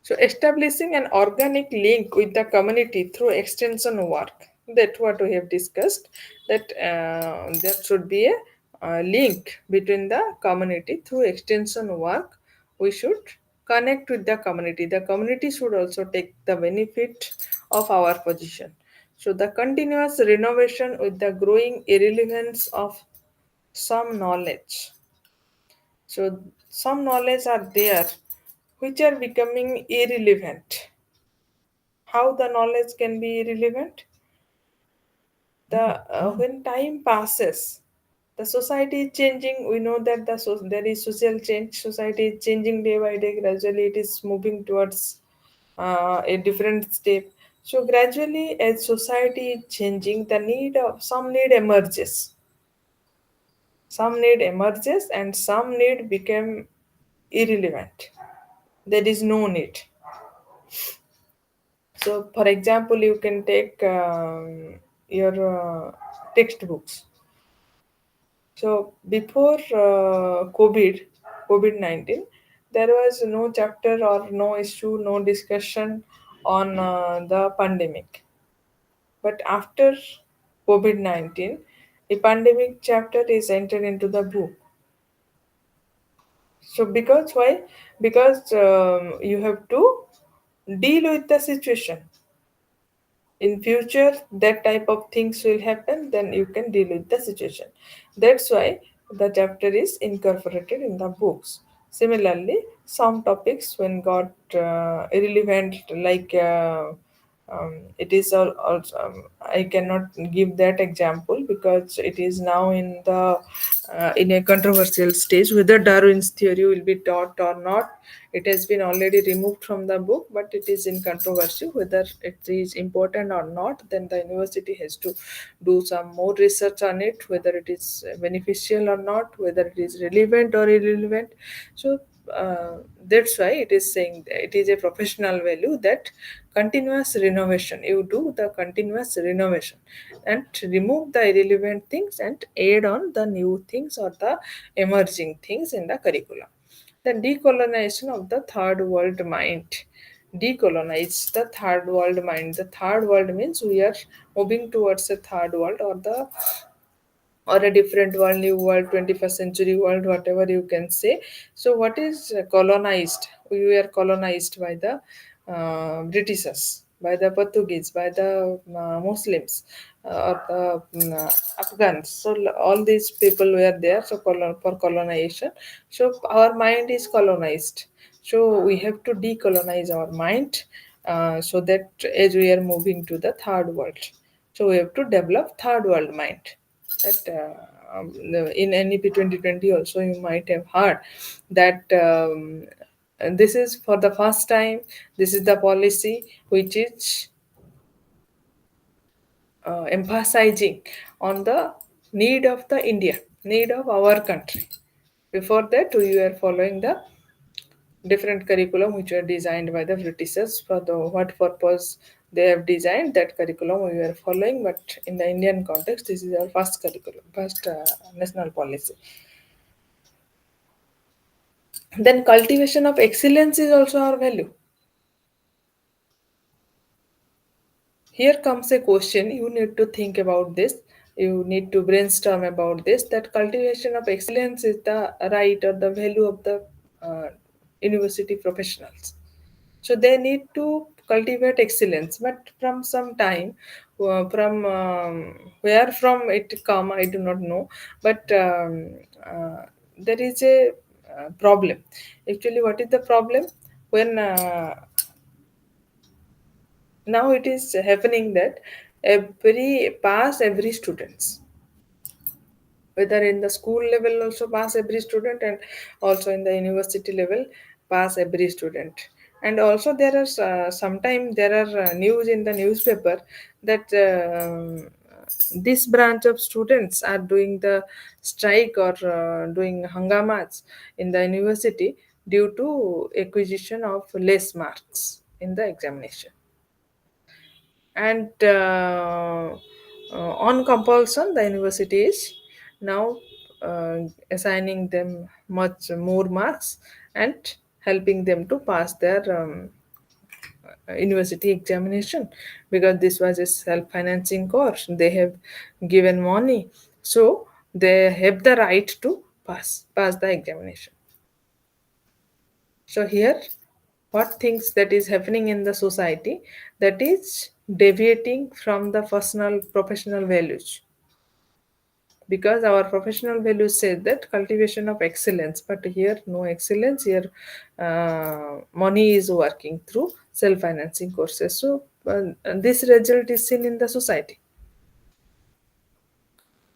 So establishing an organic link with the community through extension work. That what we have discussed. That there should be a link between the community through extension work. We should connect with the community. The community should also take the benefit of our position. So the continuous renovation with the growing irrelevance of some knowledge. So some knowledge are there which are becoming irrelevant. How the knowledge can be irrelevant? The when time passes, the society is changing. We know that there is social change. Society is changing day by day. Gradually, it is moving towards a different step. So gradually, as society is changing, the need of some need emerges. Some need emerges, and some need became irrelevant. There is no need. So, for example, you can take your textbooks. So, before COVID-19, there was no chapter or no issue, no discussion on the pandemic. But after COVID-19, a pandemic chapter is entered into the book. So, because why? Because you have to deal with the situation. In future that type of things will happen, then you can deal with the situation. That's why the chapter is incorporated in the books. Similarly, some topics when got irrelevant, like it is also, I cannot give that example because it is now in a controversial stage whether Darwin's theory will be taught or not. It has been already removed from the book, but it is in controversy whether it is important or not. Then the university has to do some more research on it, whether it is beneficial or not, whether it is relevant or irrelevant. So that's why it is saying that it is a professional value, that continuous renovation. You do the continuous renovation and remove the irrelevant things and add on the new things or the emerging things in the curriculum. The decolonization of the third world mind. Decolonize the third world mind. The third world means we are moving towards a third world, or a different world, new world, 21st century world, whatever you can say. So what is colonized? We were colonized by the Britishers, by the Portuguese, by the Muslims, or the Afghans. So all these people were there, so for colonization. So our mind is colonized. So we have to decolonize our mind, so that as we are moving to the third world, so we have to develop third world mind. That in NEP 2020 also you might have heard that this is for the first time, this is the policy which is emphasizing on the need of the India, need of our country. Before that, we were following the different curriculum which were designed by the Britishers for the what purpose they have designed that curriculum we were following. But in the Indian context, this is our first curriculum, first national policy. Then cultivation of excellence is also our value. Here comes a question you need to think about this. You need to brainstorm about this, that cultivation of excellence is the right or the value of the uh, university professionals. So they need to cultivate excellence, but from some time, from where from it come, I do not know. But there is a problem. Actually, what is the problem? When now it is happening that every students, whether in the school level also pass every student, and also in the university level pass every student. And also there are sometimes there are news in the newspaper that this branch of students are doing the strike or doing hangamas in the university due to acquisition of less marks in the examination. And on compulsion, the university is now assigning them much more marks and helping them to pass their university examination, because this was a self-financing course. They have given money, so they have the right to pass the examination. So here, what things that is happening in the society, that is deviating from the personal professional values, because our professional values say that cultivation of excellence, but here no excellence. Here, money is working through self-financing courses. So this result is seen in the society.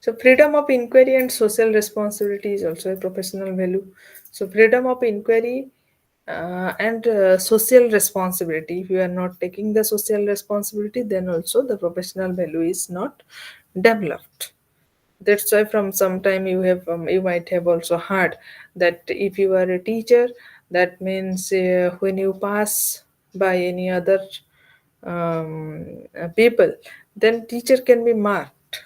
So freedom of inquiry and social responsibility is also a professional value. So freedom of inquiry and social responsibility. If you are not taking the social responsibility, then also the professional value is not developed. That's why from some time you might have also heard that if you are a teacher, that means when you pass by any other people, then teacher can be marked.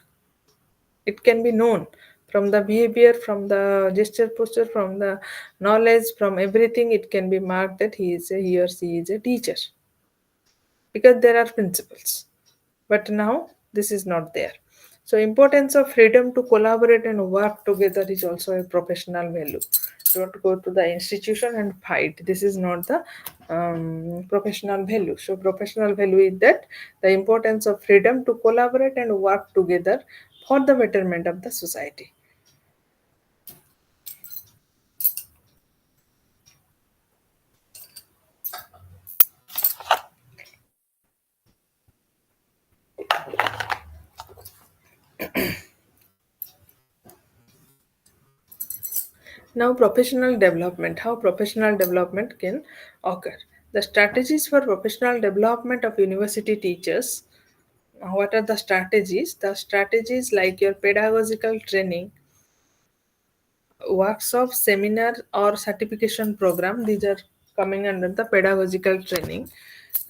It can be known from the behavior, from the gesture, posture, from the knowledge, from everything. It can be marked that he or she is a teacher, because there are principles. But now this is not there. So importance of freedom to collaborate and work together is also a professional value. Don't go to the institution and fight. This is not the professional value. So professional value is that the importance of freedom to collaborate and work together for the betterment of the society. Now, professional development. How professional development can occur? The strategies for professional development of university teachers. What are the strategies? The strategies like your pedagogical training, workshop, seminar, or certification program. These are coming under the pedagogical training.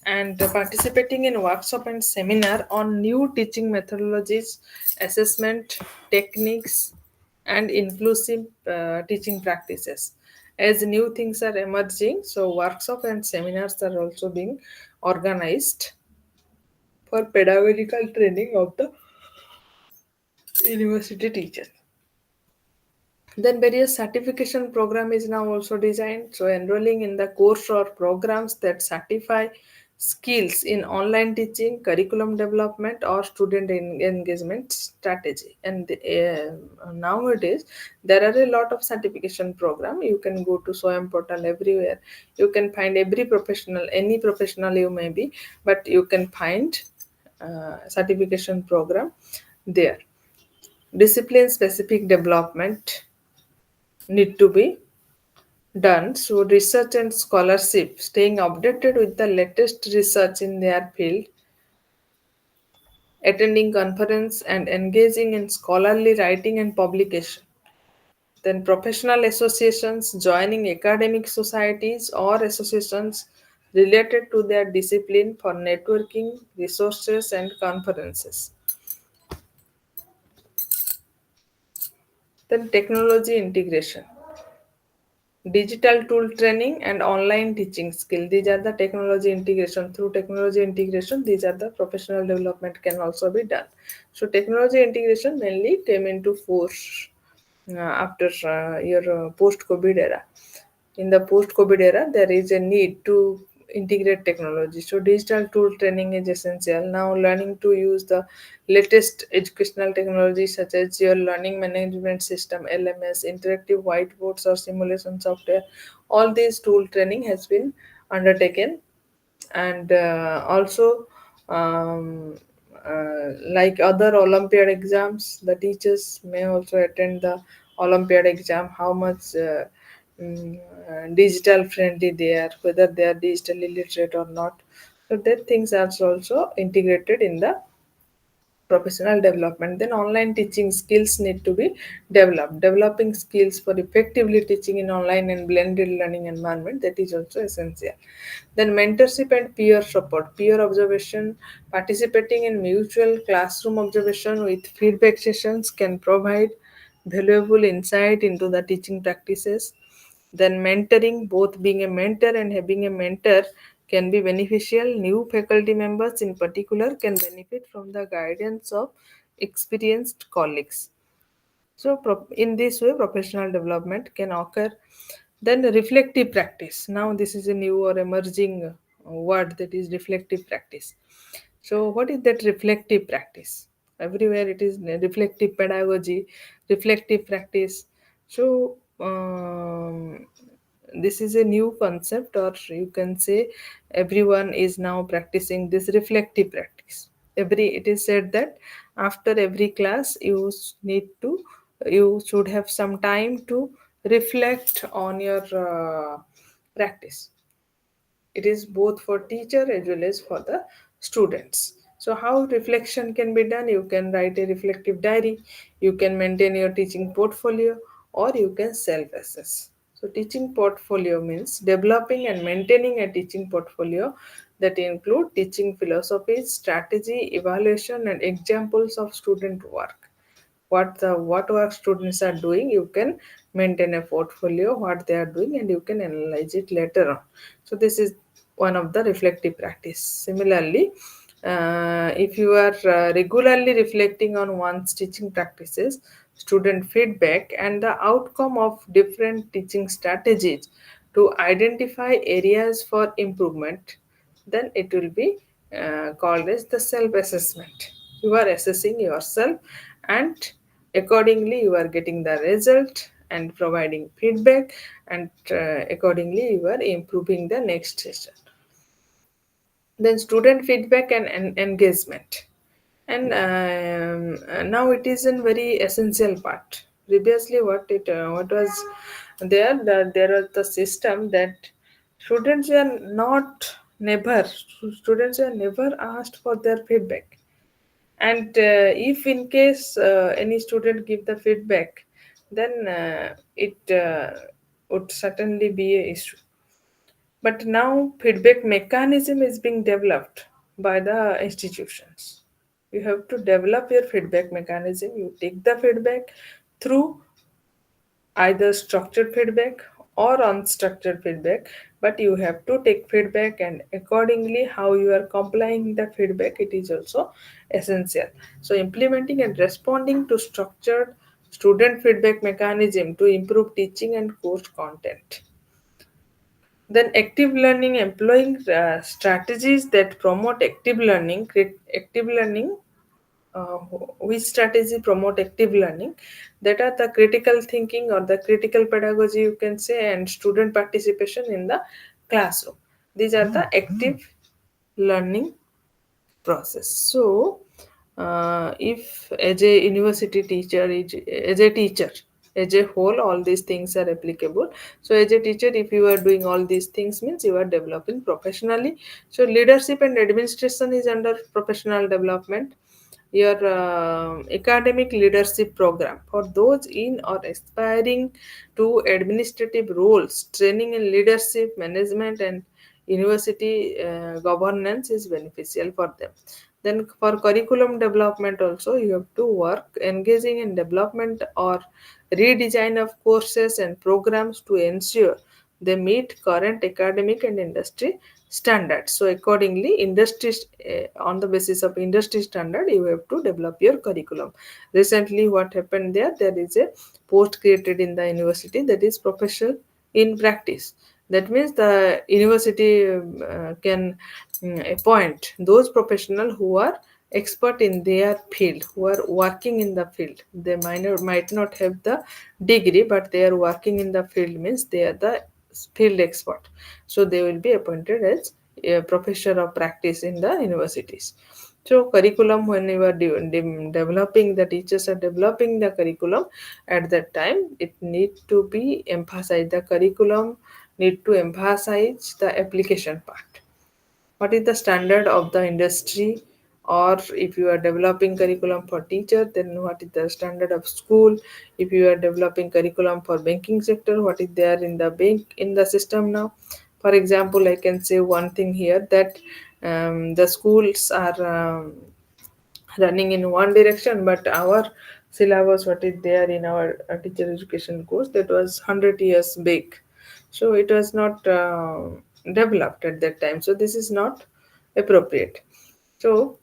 And participating in workshop and seminar on new teaching methodologies, assessment techniques, and inclusive teaching practices. As new things are emerging, so workshop and seminars are also being organized for pedagogical training of the university teachers. Then various certification program is now also designed. So enrolling in the course or programs that certify skills in online teaching, curriculum development, or student engagement strategy. And nowadays, there are a lot of certification program. You can go to SOAM portal everywhere. You can find every professional, any professional you may be, but you can find certification program there. Discipline specific development need to be done. So research and scholarship, staying updated with the latest research in their field, attending conference and engaging in scholarly writing and publication. Then professional associations, joining academic societies or associations related to their discipline for networking, resources and conferences. Then technology integration, digital tool training and online teaching skill. These are the technology integration. Through technology integration, these are the professional development can also be done. So technology integration mainly came into force after your post-COVID era. In the post-COVID era, there is a need to integrate technology. So digital tool training is essential. Now learning to use the latest educational technology such as your learning management system, LMS, interactive whiteboards or simulation software. All these tool training has been undertaken. And also like other olympiad exams, the teachers may also attend the olympiad exam. How much digital friendly they are, whether they are digitally literate or not. So that things are also integrated in the professional development. Then online teaching skills need to be developed. Developing skills for effectively teaching in online and blended learning environment, that is also essential. Then mentorship and peer support, peer observation, participating in mutual classroom observation with feedback sessions can provide valuable insight into the teaching practices. Then mentoring, both being a mentor and having a mentor can be beneficial. New faculty members in particular can benefit from the guidance of experienced colleagues. So, in this way, professional development can occur. Then, reflective practice. Now, this is a new or emerging word, that is reflective practice. So, what is that reflective practice? Everywhere it is reflective pedagogy, reflective practice. So, this is a new concept, or you can say everyone is now practicing this reflective practice. It is said that after every class, need to you should have some time to reflect on your practice. It is both for teacher as well as for the students. So how reflection can be done? You can write a reflective diary, you can maintain your teaching portfolio, or you can self assess. So teaching portfolio means developing and maintaining a teaching portfolio that include teaching philosophies, strategy, evaluation and examples of student work. What work students are doing, you can maintain a portfolio what they are doing, and you can analyze it later on. So this is one of the reflective practice. Similarly, if you are regularly reflecting on one's teaching practices, student feedback and the outcome of different teaching strategies to identify areas for improvement, then it will be called as the self assessment. You are assessing yourself, and accordingly you are getting the result and providing feedback, and accordingly you are improving the next session. Then student feedback and engagement. And now it is a very essential part. Previously what was there, that there was the system that students were not never students were never asked for their feedback. And if in case any student give the feedback, then it would certainly be a issue. But now feedback mechanism is being developed by the institutions. You have to develop your feedback mechanism. You take the feedback through either structured feedback or unstructured feedback, but you have to take feedback, and accordingly how you are complying the feedback, it is also essential. So implementing and responding to structured student feedback mechanism to improve teaching and course content. Then active learning, employing strategies that promote active learning. Active learning, uh, which strategy promote active learning, that are the critical thinking or the critical pedagogy you can say, and student participation in the classroom. These are the active learning process. So if as a university teacher, as a teacher, as a whole, all these things are applicable. So as a teacher, if you are doing all these things, means you are developing professionally. So leadership and administration is under professional development. Your academic leadership program for those in or aspiring to administrative roles, training in leadership management and university governance is beneficial for them. Then for curriculum development also, you have to work engaging in development or redesign of courses and programs to ensure they meet current academic and industry standards. So accordingly, industry, on the basis of industry standard, you have to develop your curriculum. Recently what happened there, there is a post created in the university, that is professional in practice. That means the university can appoint those professionals who are expert in their field, who are working in the field. They might not have the degree, but they are working in the field, means they are the field expert. So they will be appointed as a professor of practice in the universities. So curriculum, when you are developing, the teachers are developing the curriculum, at that time it need to be emphasized. The curriculum need to emphasize the application part. What is the standard of the industry, or if you are developing curriculum for teacher, then what is the standard of school. If you are developing curriculum for banking sector, what is there in the bank, in the system now. For example, I can say one thing here, that the schools are running in one direction, but our syllabus, what is there in our teacher education course, that was 100 years big. So it was not developed at that time, so this is not appropriate. So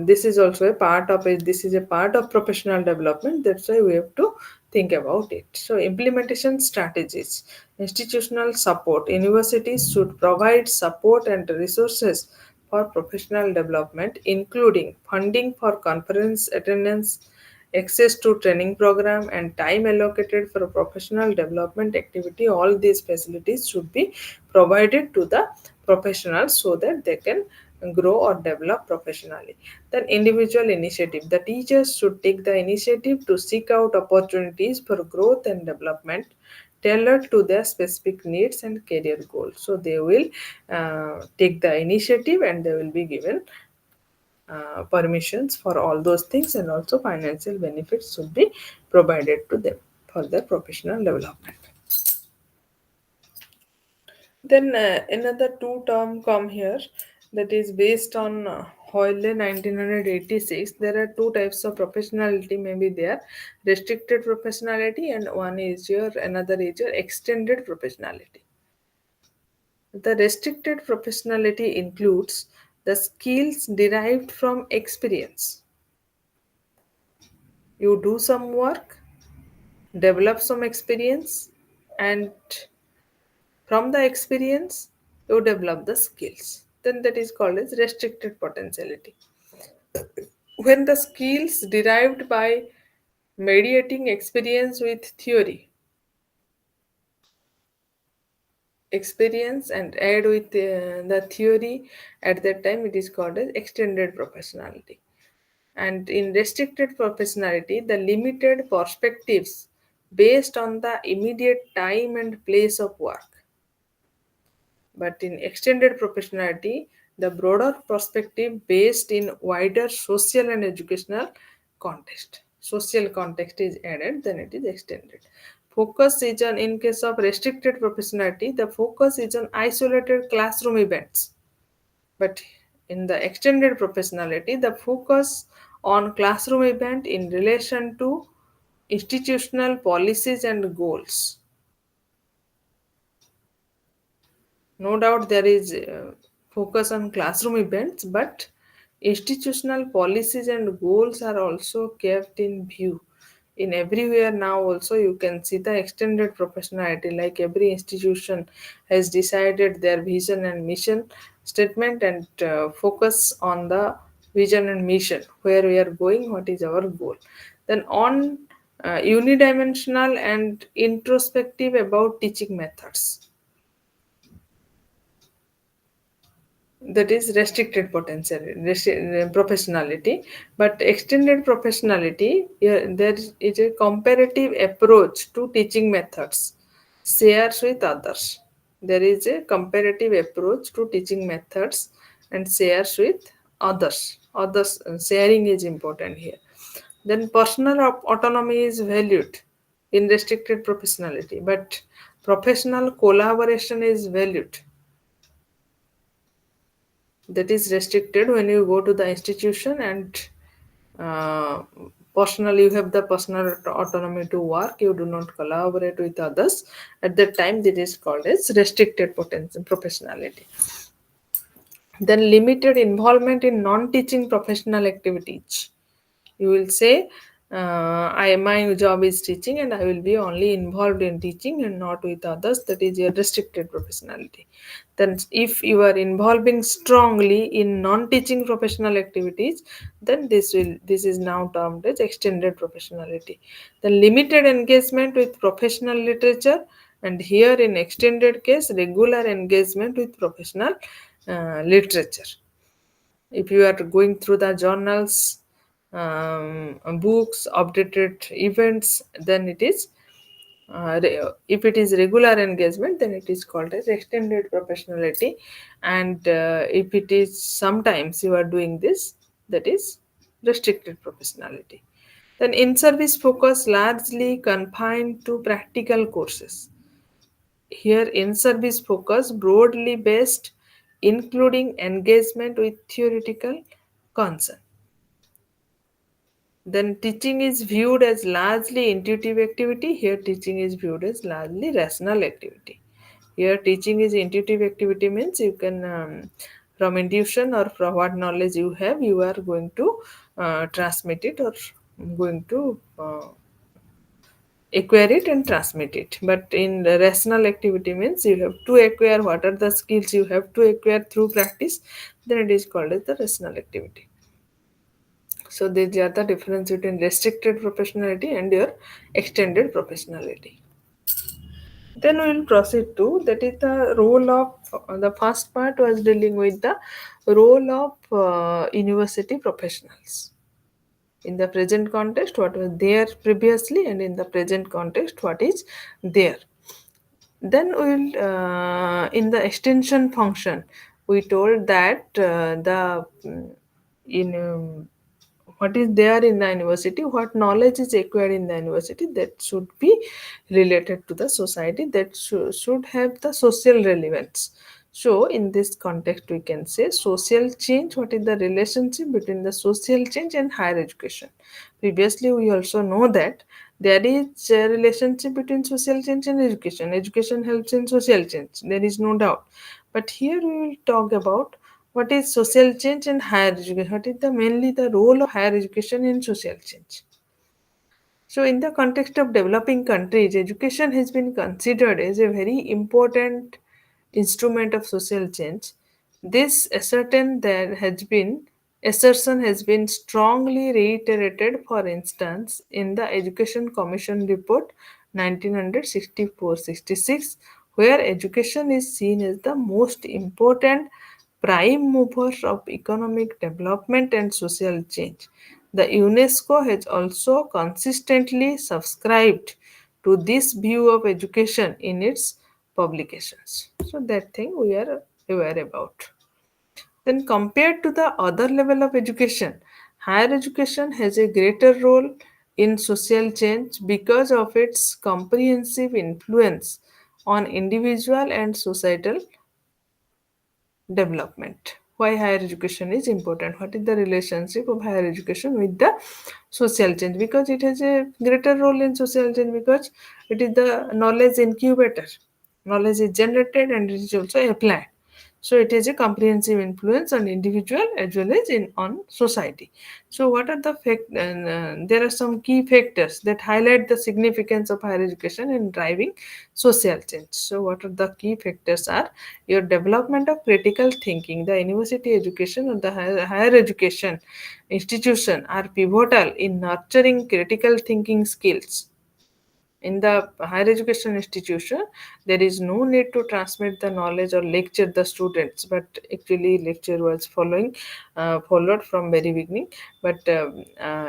this is also a part of it. This is a part of professional development. That's why we have to think about it. So implementation strategies, institutional support. Universities should provide support and resources for professional development, including funding for conference attendance, access to training program, and time allocated for professional development activity. All these facilities should be provided to the professionals so that they can grow or develop professionally. Then individual initiative, the teachers should take the initiative to seek out opportunities for growth and development tailored to their specific needs and career goals. So they will take the initiative, and they will be given permissions for all those things, and also financial benefits should be provided to them for their professional development. Then another two term come here, that is based on Hoyle 1986. There are two types of professionality maybe there, restricted professionality, and one is your, another is your extended professionality. The restricted professionality includes the skills derived from experience. You do some work, develop some experience, and from the experience you develop the skills. Then that is called as restricted potentiality. When the skills derived by mediating experience with experience and add with the theory, at that time it is called as extended professionality. And in restricted professionality, the limited perspectives based on the immediate time and place of work. But in extended professionality, the broader perspective based in wider social and educational context. Social context is added, then it is extended. Focus is on, in case of restricted professionality, the focus is on isolated classroom events. But in the extended professionality, the focus on classroom event in relation to institutional policies and goals. No doubt there is focus on classroom events, but institutional policies and goals are also kept in view in everywhere now also you can see the extended professionality, like every institution has decided their vision and mission statement and focus on the vision and mission, where we are going, what is our goal. Then on unidimensional and introspective about teaching methods, that is restricted potential professionality. But extended professionality, yeah, there is a comparative approach to teaching methods shares with others. There is a comparative approach to teaching methods and shares with others. Sharing is important here. Then personal autonomy is valued in restricted professionality, but professional collaboration is valued, that is restricted when you go to the institution. And uh, personally, you have the personal autonomy to work, you do not collaborate with others. At that time, this is called as restricted potential professionality. Then limited involvement in non-teaching professional activities. You will say, my job is teaching and I will be only involved in teaching and not with others. That is your restricted professionality. Then if you are involving strongly in non-teaching professional activities, then this is now termed as extended professionality. The limited engagement with professional literature, and here in extended case, regular engagement with professional literature. If you are going through the journals, books, updated events, then it is if it is regular engagement, then it is called as extended professionality. And if it is sometimes you are doing this, that is restricted professionality. Then in service focus largely confined to practical courses. Here in service focus broadly based, including engagement with theoretical concern. Then teaching is viewed as largely intuitive activity. Here teaching is viewed as largely rational activity. Here teaching is intuitive activity means you can from intuition or from what knowledge you have, you are going to transmit it, or going to acquire it and transmit it. But in the rational activity means you have to acquire what are the skills you have to acquire through practice, then it is called as the rational activity. So these are the difference between restricted professionality and your extended professionality. Then we will proceed to, that is the role of the first part was dealing with the role of university professionals in the present context, what was there previously, and in the present context, what is there. Then we'll in the extension function, we told that the in what is there in the university, what knowledge is acquired in the university, that should be related to the society, that should have the social relevance. So in this context we can say social change, what is the relationship between the social change and higher education. Previously we also know that there is a relationship between social change and education. Education helps in social change, there is no doubt. But here we will talk about what is social change and higher education. What is the mainly the role of higher education in social change? So, in the context of developing countries, education has been considered as a very important instrument of social change. This assertion has been strongly reiterated, for instance, in the Education Commission Report 1964-66, where education is seen as the most important prime mover of economic development and social change. The UNESCO has also consistently subscribed to this view of education in its publications. So that thing we are aware about. Then compared to the other level of education, higher education has a greater role in social change because of its comprehensive influence on individual and societal development. Why higher education is important? What is the relationship of higher education with the social change? Because it has a greater role in social change, because it is the knowledge incubator. Knowledge is generated and it is also applied. So it is a comprehensive influence on individual as well as in on society. So what are the there are some key factors that highlight the significance of higher education in driving social change. So what are the key factors are your development of critical thinking. The university education or the higher education institution are pivotal in nurturing critical thinking skills. In the higher education institution, there is no need to transmit the knowledge or lecture the students, but actually lecture was followed from very beginning. But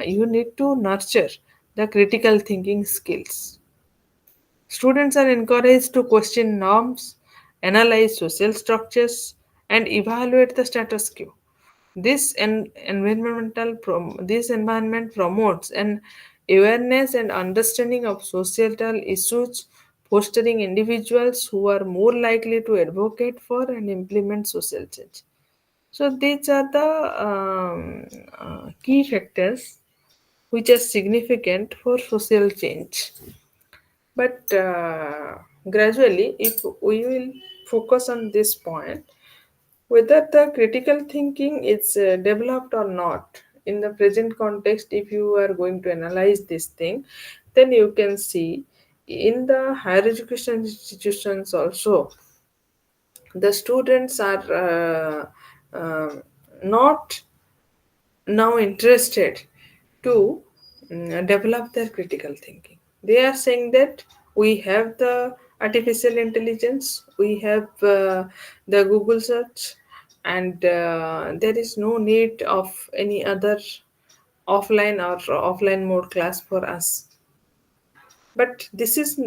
you need to nurture the critical thinking skills. Students are encouraged to question norms, analyze social structures, and evaluate the status quo. This environment promotes an awareness and understanding of societal issues, fostering individuals who are more likely to advocate for and implement social change. So these are the key factors which are significant for social change. But gradually, if we will focus on this point, whether the critical thinking is developed or not in the present context, if you are going to analyze this thing, then you can see in the higher education institutions also the students are not now interested to develop their critical thinking. They are saying that we have the artificial intelligence, we have the Google search, and there is no need of any other offline mode class for us. But this is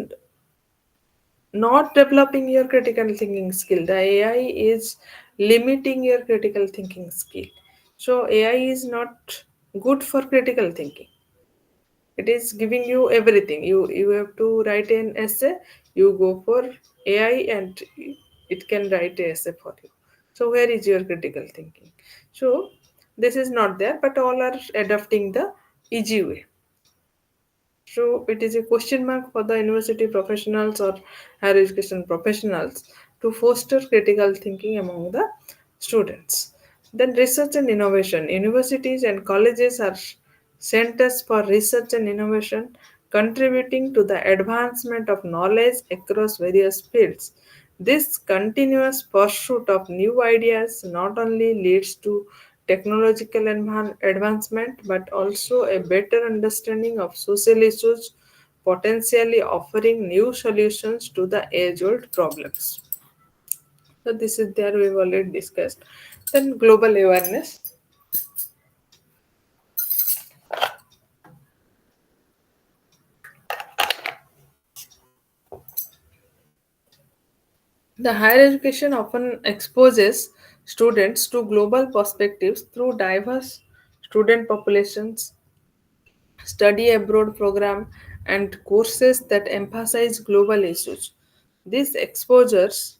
not developing your critical thinking skill. The AI is limiting your critical thinking skill. So AI is not good for critical thinking. It is giving you everything. You have to write an essay, you go for AI and it can write an essay for you. So where is your critical thinking? So this is not there, but all are adopting the easy way. So it is a question mark for the university professionals or higher education professionals to foster critical thinking among the students. Then research and innovation. Universities and colleges are centers for research and innovation, contributing to the advancement of knowledge across various fields. This continuous pursuit of new ideas not only leads to technological advancement but also a better understanding of social issues, potentially offering new solutions to the age old problems. So, this is there we've already discussed. Then, global awareness. The higher education often exposes students to global perspectives through diverse student populations, study abroad program, and courses that emphasize global issues. These exposures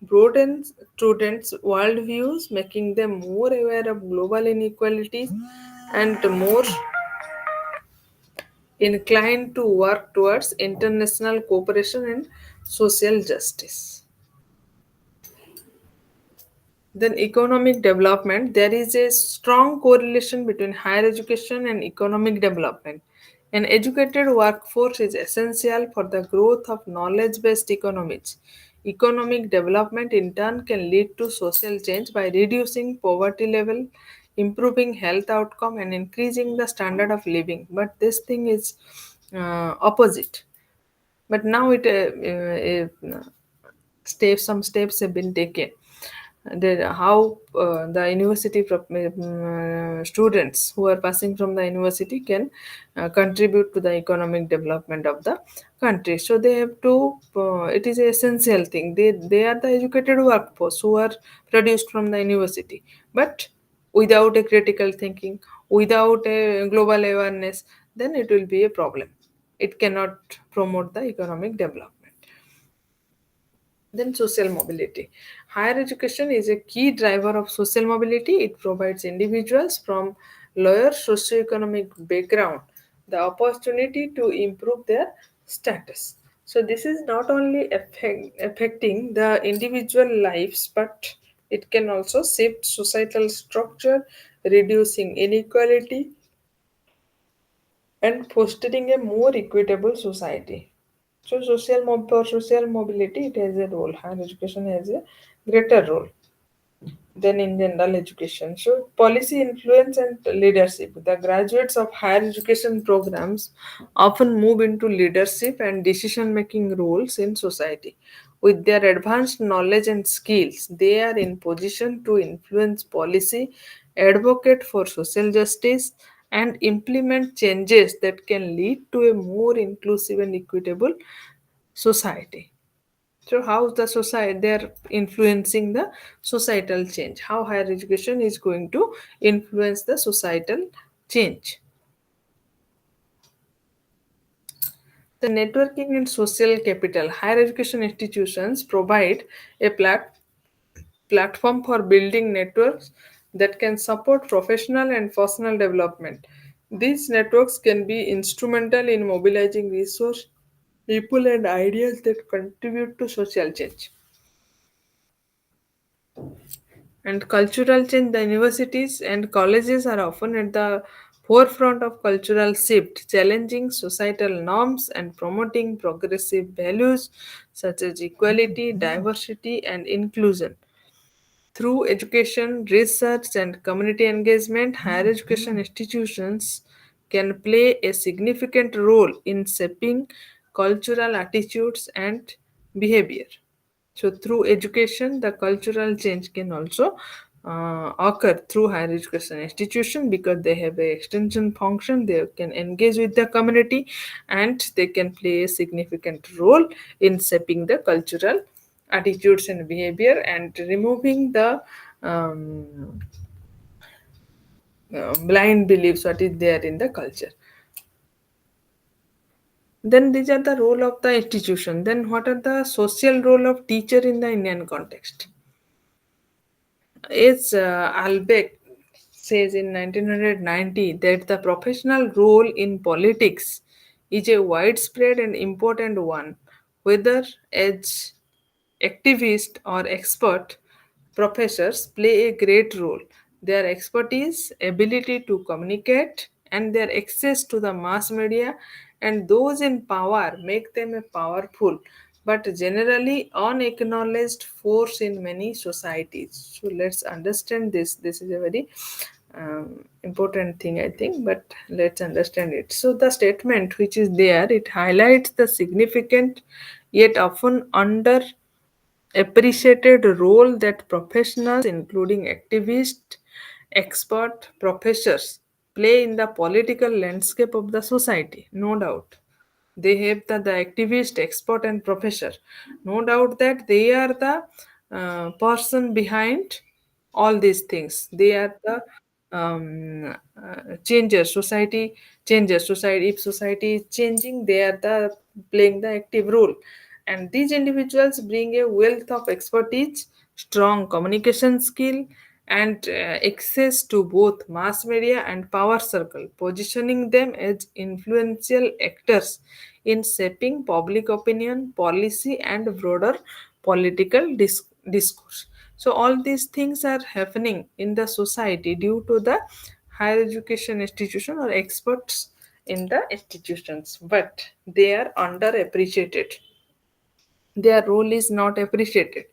broaden students' worldviews, making them more aware of global inequalities and more inclined to work towards international cooperation and social justice. Then economic development, there is a strong correlation between higher education and economic development. An educated workforce is essential for the growth of knowledge based economies. Economic development in turn can lead to social change by reducing poverty level, improving health outcome, and increasing the standard of living. But this thing is opposite. But now some steps have been taken. How the university students who are passing from the university can contribute to the economic development of the country. So they have to. It is an essential thing. They are the educated workforce who are produced from the university, but without a critical thinking, without a global awareness, then it will be a problem. It cannot promote the economic development. Then social mobility. Higher education is a key driver of social mobility. It provides individuals from lower socioeconomic background the opportunity to improve their status. So this is not only affecting the individual lives but It can also shift societal structure, reducing inequality and fostering a more equitable society. So, for social mobility, it has a role. Higher education has a greater role than in general education. So, policy influence and leadership. The graduates of higher education programs often move into leadership and decision making roles in society. With their advanced knowledge and skills, they are in position to influence policy, advocate for social justice, and implement changes that can lead to a more inclusive and equitable society. So how the society they're influencing the societal change, how higher education is going to influence the societal change. The networking and social capital. Higher education institutions provide a platform for building networks that can support professional and personal development. These networks can be instrumental in mobilizing resources, people, and ideas that contribute to social change. And cultural change, the universities and colleges are often at the forefront of cultural shift, challenging societal norms and promoting progressive values such as equality, diversity, and inclusion. Through education, research, and community engagement, higher education institutions can play a significant role in shaping cultural attitudes and behavior. So, through education, the cultural change can also occur through higher education institution because they have a extension function. They can engage with the community, and they can play a significant role in shaping the cultural attitudes and behavior and removing the blind beliefs what is there in the culture. Then these are the role of the institution. Then what are the social role of teacher in the Indian context? As Albeck says in 1990 that the professional role in politics is a widespread and important one, whether as activist or expert, professors play a great role. Their expertise, ability to communicate, and their access to the mass media and those in power make them a powerful but generally unacknowledged force in many societies. So let's understand this. This is a very important thing, I think, but let's understand it. So the statement which is there, it highlights the significant yet often under appreciated role that professionals, including activists, expert professors, play in the political landscape of the society. No doubt. They have the activist, expert, and professor. No doubt that they are the person behind all these things. They are the changers, society changes. Society, if society is changing, they are the playing the active role. And these individuals bring a wealth of expertise, strong communication skill, and access to both mass media and power circle, positioning them as influential actors in shaping public opinion, policy, and broader political discourse. So, all these things are happening in the society due to the higher education institution or experts in the institutions, but they are underappreciated. Their role is not appreciated.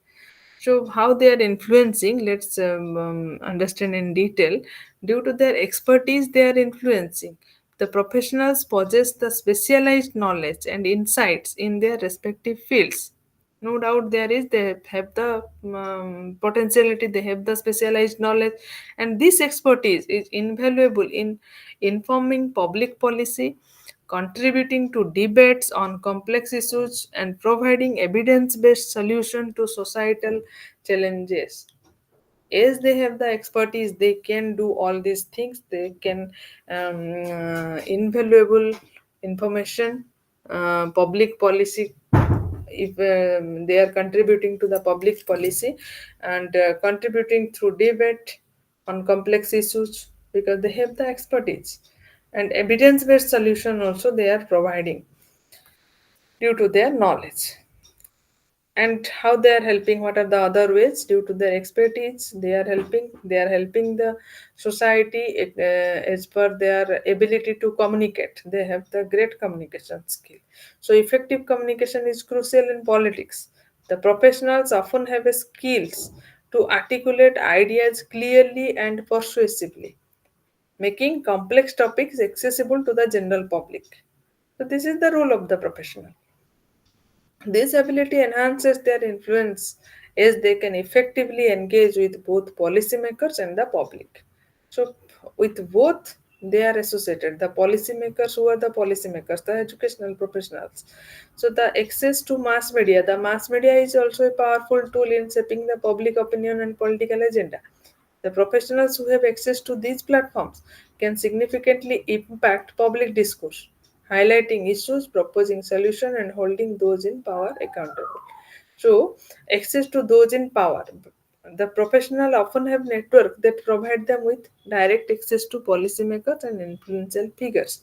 So how they are influencing, let's understand in detail. Due to their expertise, they are influencing. The professionals possess the specialized knowledge and insights in their respective fields. No doubt there is, they have the potentiality, they have the specialized knowledge, and this expertise is invaluable in informing public policy, contributing to debates on complex issues, and providing evidence-based solution to societal challenges. As they have the expertise, they can do all these things. They can invaluable information, public policy, if they are contributing to the public policy and contributing through debate on complex issues because they have the expertise, and evidence-based solution also they are providing due to their knowledge. and how they are helping, what are the other ways. Due to their expertise, they are helping the society as per their ability to communicate. They have the great communication skill. So effective communication is crucial in politics. The professionals often have a skills to articulate ideas clearly and persuasively, making complex topics accessible to the general public. So this is the role of the professional. This ability enhances their influence as they can effectively engage with both policymakers and the public. So, with both, they are associated. The policymakers, who are the policymakers, the educational professionals. So, the access to mass media. The mass media is also a powerful tool in shaping the public opinion and political agenda. The professionals who have access to these platforms can significantly impact public discourse, highlighting issues, proposing solutions, and holding those in power accountable. So, access to those in power. The professional often have network that provide them with direct access to policymakers and influential figures.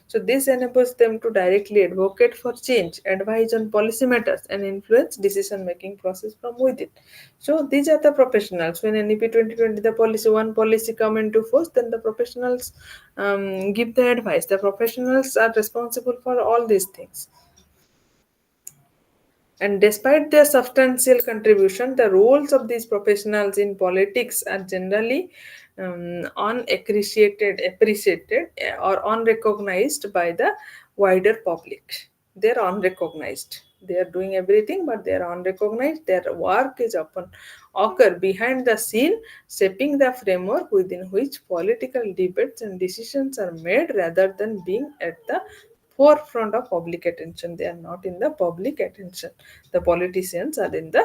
So this enables them to directly advocate for change, advise on policy matters, and influence decision-making process from within. So these are the professionals. When NEP 2020, the policy come into force, then the professionals give the advice. The professionals are responsible for all these things. And despite their substantial contribution, the roles of these professionals in politics are generally appreciated, or unrecognized by the wider public. They are unrecognized. They are doing everything, but they are unrecognized. Their work is often occur behind the scene, shaping the framework within which political debates and decisions are made, rather than being at the forefront of public attention. They are not in the public attention. The politicians are in the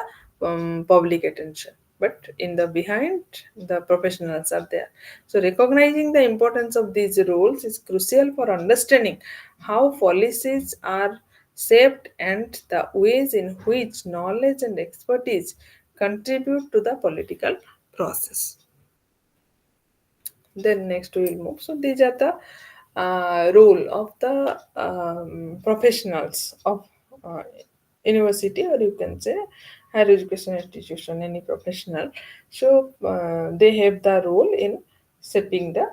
public attention, but in the behind, the professionals are there. So recognizing the importance of these roles is crucial for understanding how policies are shaped and the ways in which knowledge and expertise contribute to the political process. Then next we will move. So these are the role of the professionals of university, or you can say higher education institution, any professional. So they have the role in shaping the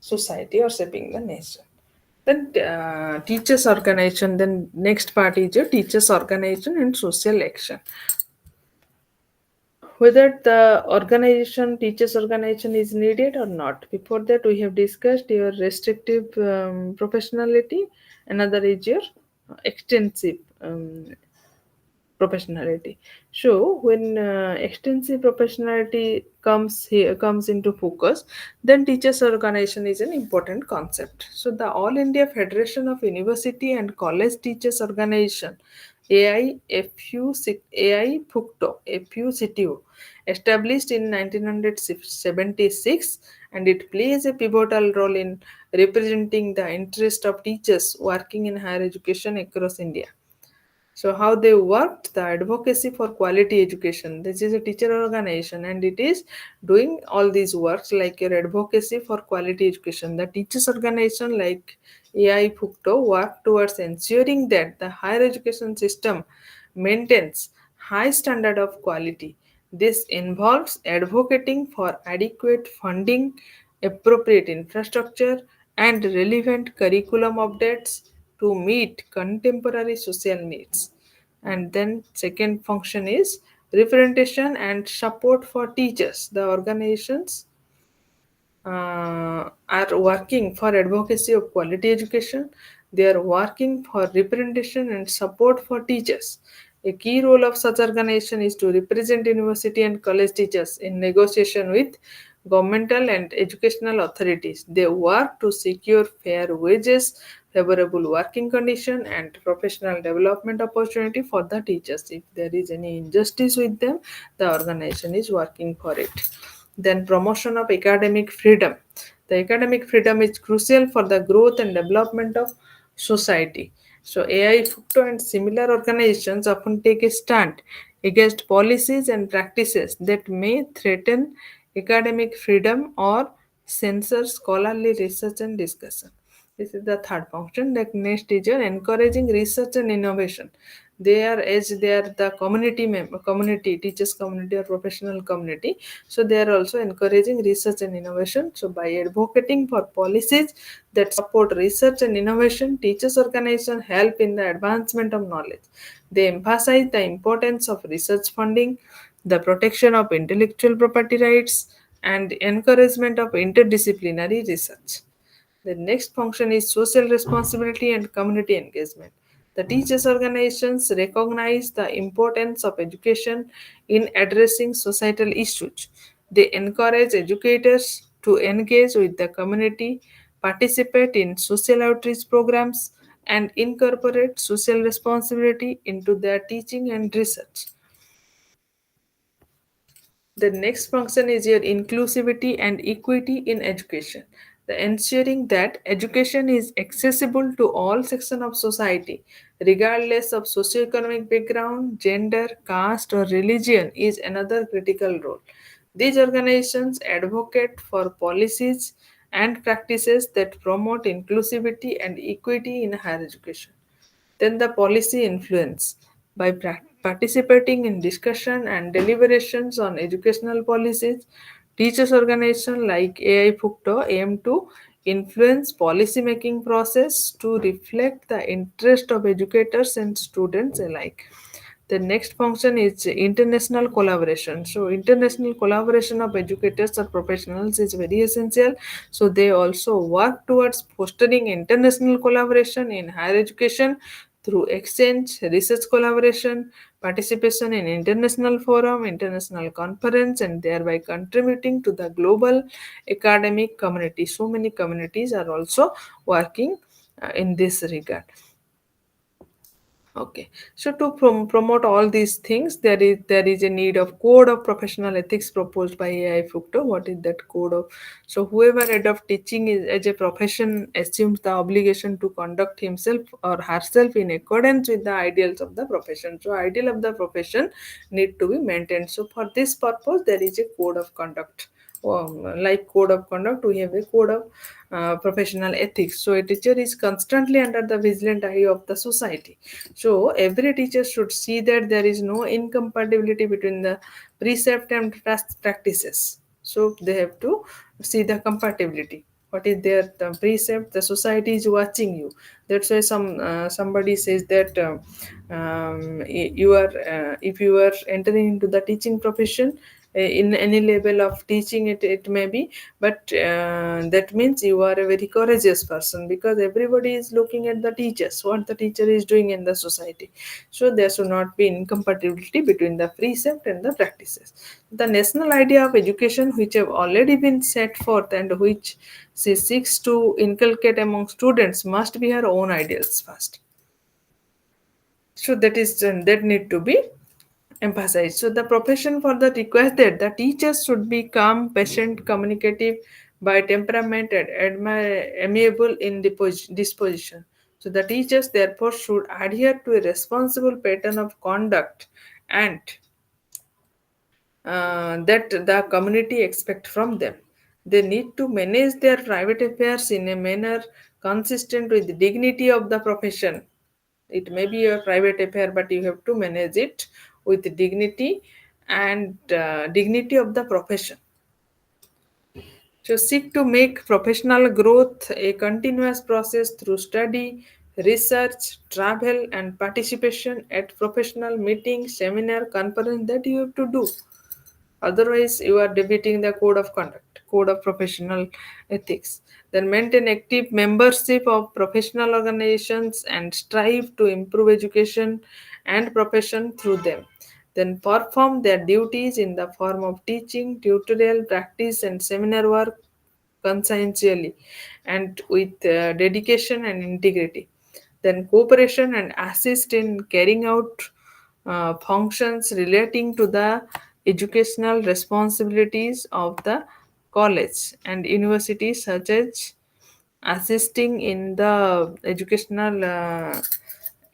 society or shaping the nation. Then teachers organization. Then next part is your teachers organization and social action. Whether the organization, teachers organization is needed or not. Before that, we have discussed your restrictive professionality. Another is your extensive professionality. So when extensive professionality comes into focus, then teachers organization is an important concept. So the All India Federation of University and College Teachers Organization, AIFUCTO, established in 1976, and it plays a pivotal role in representing the interest of teachers working in higher education across India. So how they worked, the advocacy for quality education. This is a teacher organization, and it is doing all these works like your advocacy for quality education. The teachers organization like AI Fukto work towards ensuring that the higher education system maintains high standard of quality. This involves advocating for adequate funding, appropriate infrastructure, and relevant curriculum updates to meet contemporary social needs. And then second function is representation and support for teachers. The organizations are working for advocacy of quality education. They are working for representation and support for teachers. A key role of such organization is to represent university and college teachers in negotiation with governmental and educational authorities. They work to secure fair wages, favorable working condition, and professional development opportunity for the teachers. If there is any injustice with them, the organization is working for it. Then promotion of academic freedom. The academic freedom is crucial for the growth and development of society. So AI, FUCTO, and similar organizations often take a stand against policies and practices that may threaten academic freedom or censor scholarly research and discussion. This is the third function. The next is your encouraging research and innovation. They are, as they are the community, teachers community or professional community, so they are also encouraging research and innovation. So by advocating for policies that support research and innovation, teachers organization help in the advancement of knowledge. They emphasize the importance of research funding, the protection of intellectual property rights, and encouragement of interdisciplinary research. The next function is social responsibility and community engagement. The teachers' organizations recognize the importance of education in addressing societal issues. They encourage educators to engage with the community, participate in social outreach programs, and incorporate social responsibility into their teaching and research. The next function is your inclusivity and equity in education. The ensuring that education is accessible to all sections of society, regardless of socioeconomic background, gender, caste, or religion, is another critical role. These organizations advocate for policies and practices that promote inclusivity and equity in higher education. Then the policy influence. By participating in discussion and deliberations on educational policies, teachers organizations like AI Fukto aim to influence policy making process to reflect the interest of educators and students alike. The next function is international collaboration. So international collaboration of educators or professionals is very essential. So they also work towards fostering international collaboration in higher education through exchange, research collaboration, participation in international forum, international conference, and thereby contributing to the global academic community. So many communities are also working in this regard. Okay, so to promote all these things, there is a need of code of professional ethics proposed by AI Fukto. What is that code of? So whoever adopt teaching is, as a profession assumes the obligation to conduct himself or herself in accordance with the ideals of the profession. So ideal of the profession need to be maintained. So for this purpose, there is a code of conduct. Like code of conduct, we have a code of professional ethics. So a teacher is constantly under the vigilant eye of the society. So every teacher should see that there is no incompatibility between the precept and past practices. So they have to see the compatibility. What is their the precept? The society is watching you. That's why somebody says that you are if you are entering into the teaching profession, in any level of teaching, it may be, but that means you are a very courageous person, because everybody is looking at the teachers, what the teacher is doing in the society. So there should not be incompatibility between the precept and the practices. The national idea of education, which have already been set forth and which she seeks to inculcate among students, must be her own ideals first. So that need to be emphasized. So the profession for that requires that the teachers should be calm, patient, communicative by temperament, and amiable in disposition. So the teachers therefore should adhere to a responsible pattern of conduct, and that the community expect from them. They need to manage their private affairs in a manner consistent with the dignity of the profession. It may be a private affair, but you have to manage it with dignity and dignity of the profession. So seek to make professional growth a continuous process through study, research, travel, and participation at professional meetings, seminar, conference that you have to do. Otherwise, you are debating the code of conduct, code of professional ethics. Then maintain active membership of professional organizations and strive to improve education and profession through them. Then perform their duties in the form of teaching, tutorial, practice, and seminar work conscientiously and with dedication and integrity. Then cooperation and assist in carrying out functions relating to the educational responsibilities of the college and universities, such as assisting in the educational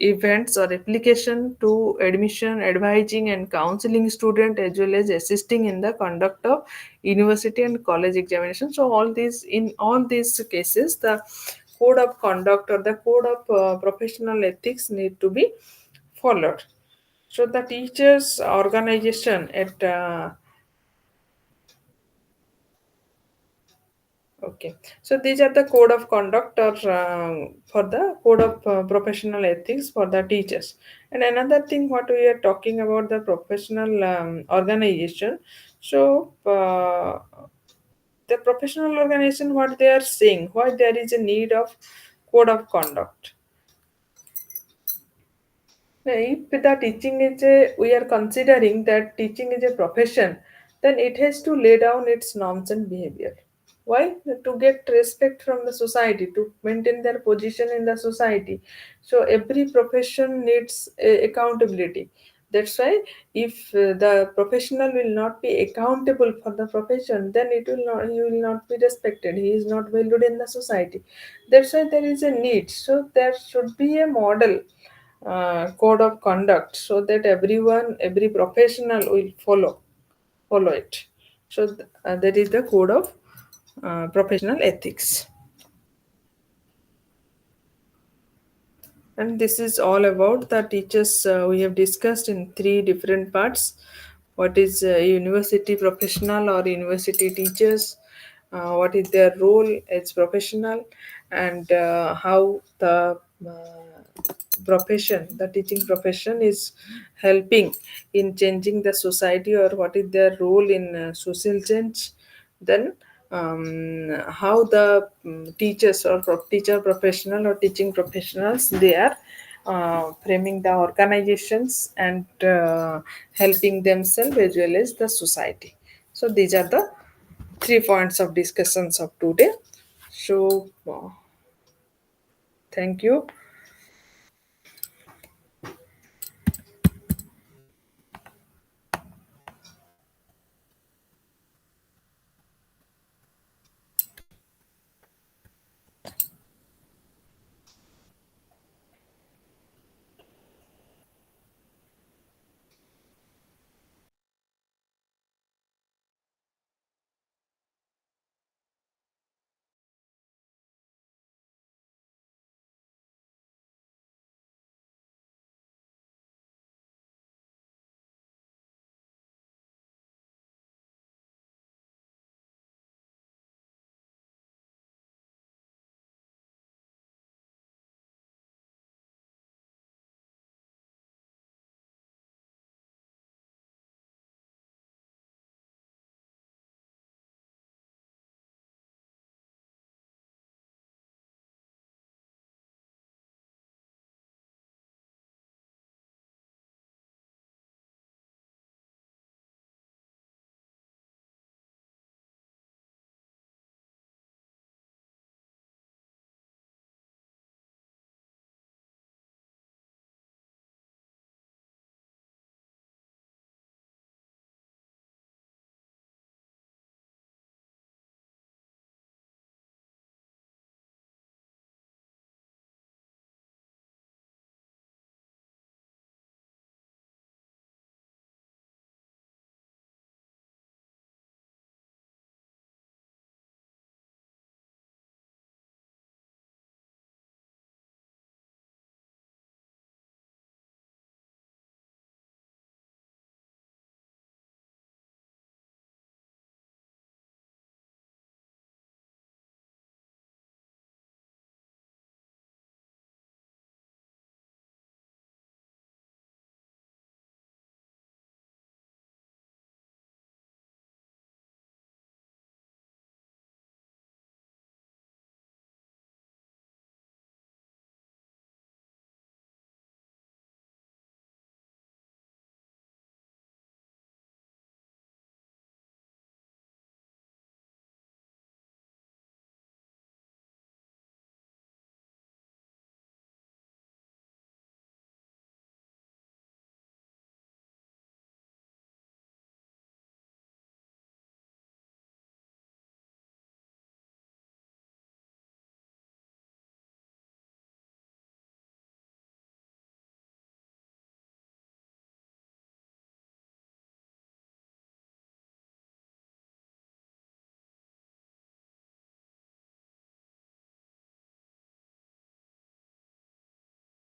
events or application to admission, advising and counseling student, as well as assisting in the conduct of university and college examinations. So all these, in all these cases, the code of conduct or the code of professional ethics need to be followed. So the teachers organization at okay. So these are the code of conduct or for the code of professional ethics for the teachers. And another thing, what we are talking about the professional organization. So the professional organization, what they are saying, why there is a need of code of conduct. If the teaching is a, we are considering that teaching is a profession, then it has to lay down its norms and behavior. Why? To get respect from the society, to maintain their position in the society. So every profession needs accountability. That's why if the professional will not be accountable for the profession, then it will not, he will not be respected. He is not valued in the society. That's why there is a need. So there should be a model code of conduct so that everyone, every professional will follow it. So that is the code of professional ethics. And this is all about the teachers. We have discussed in three different parts. What is university professional or university teachers? What is their role as professional, and how the profession, the teaching profession, is helping in changing the society, or what is their role in social change. Then how the teachers or teacher professional or teaching professionals, they are framing the organizations and helping themselves as well as the society. So these are the 3 points of discussions of today. So thank you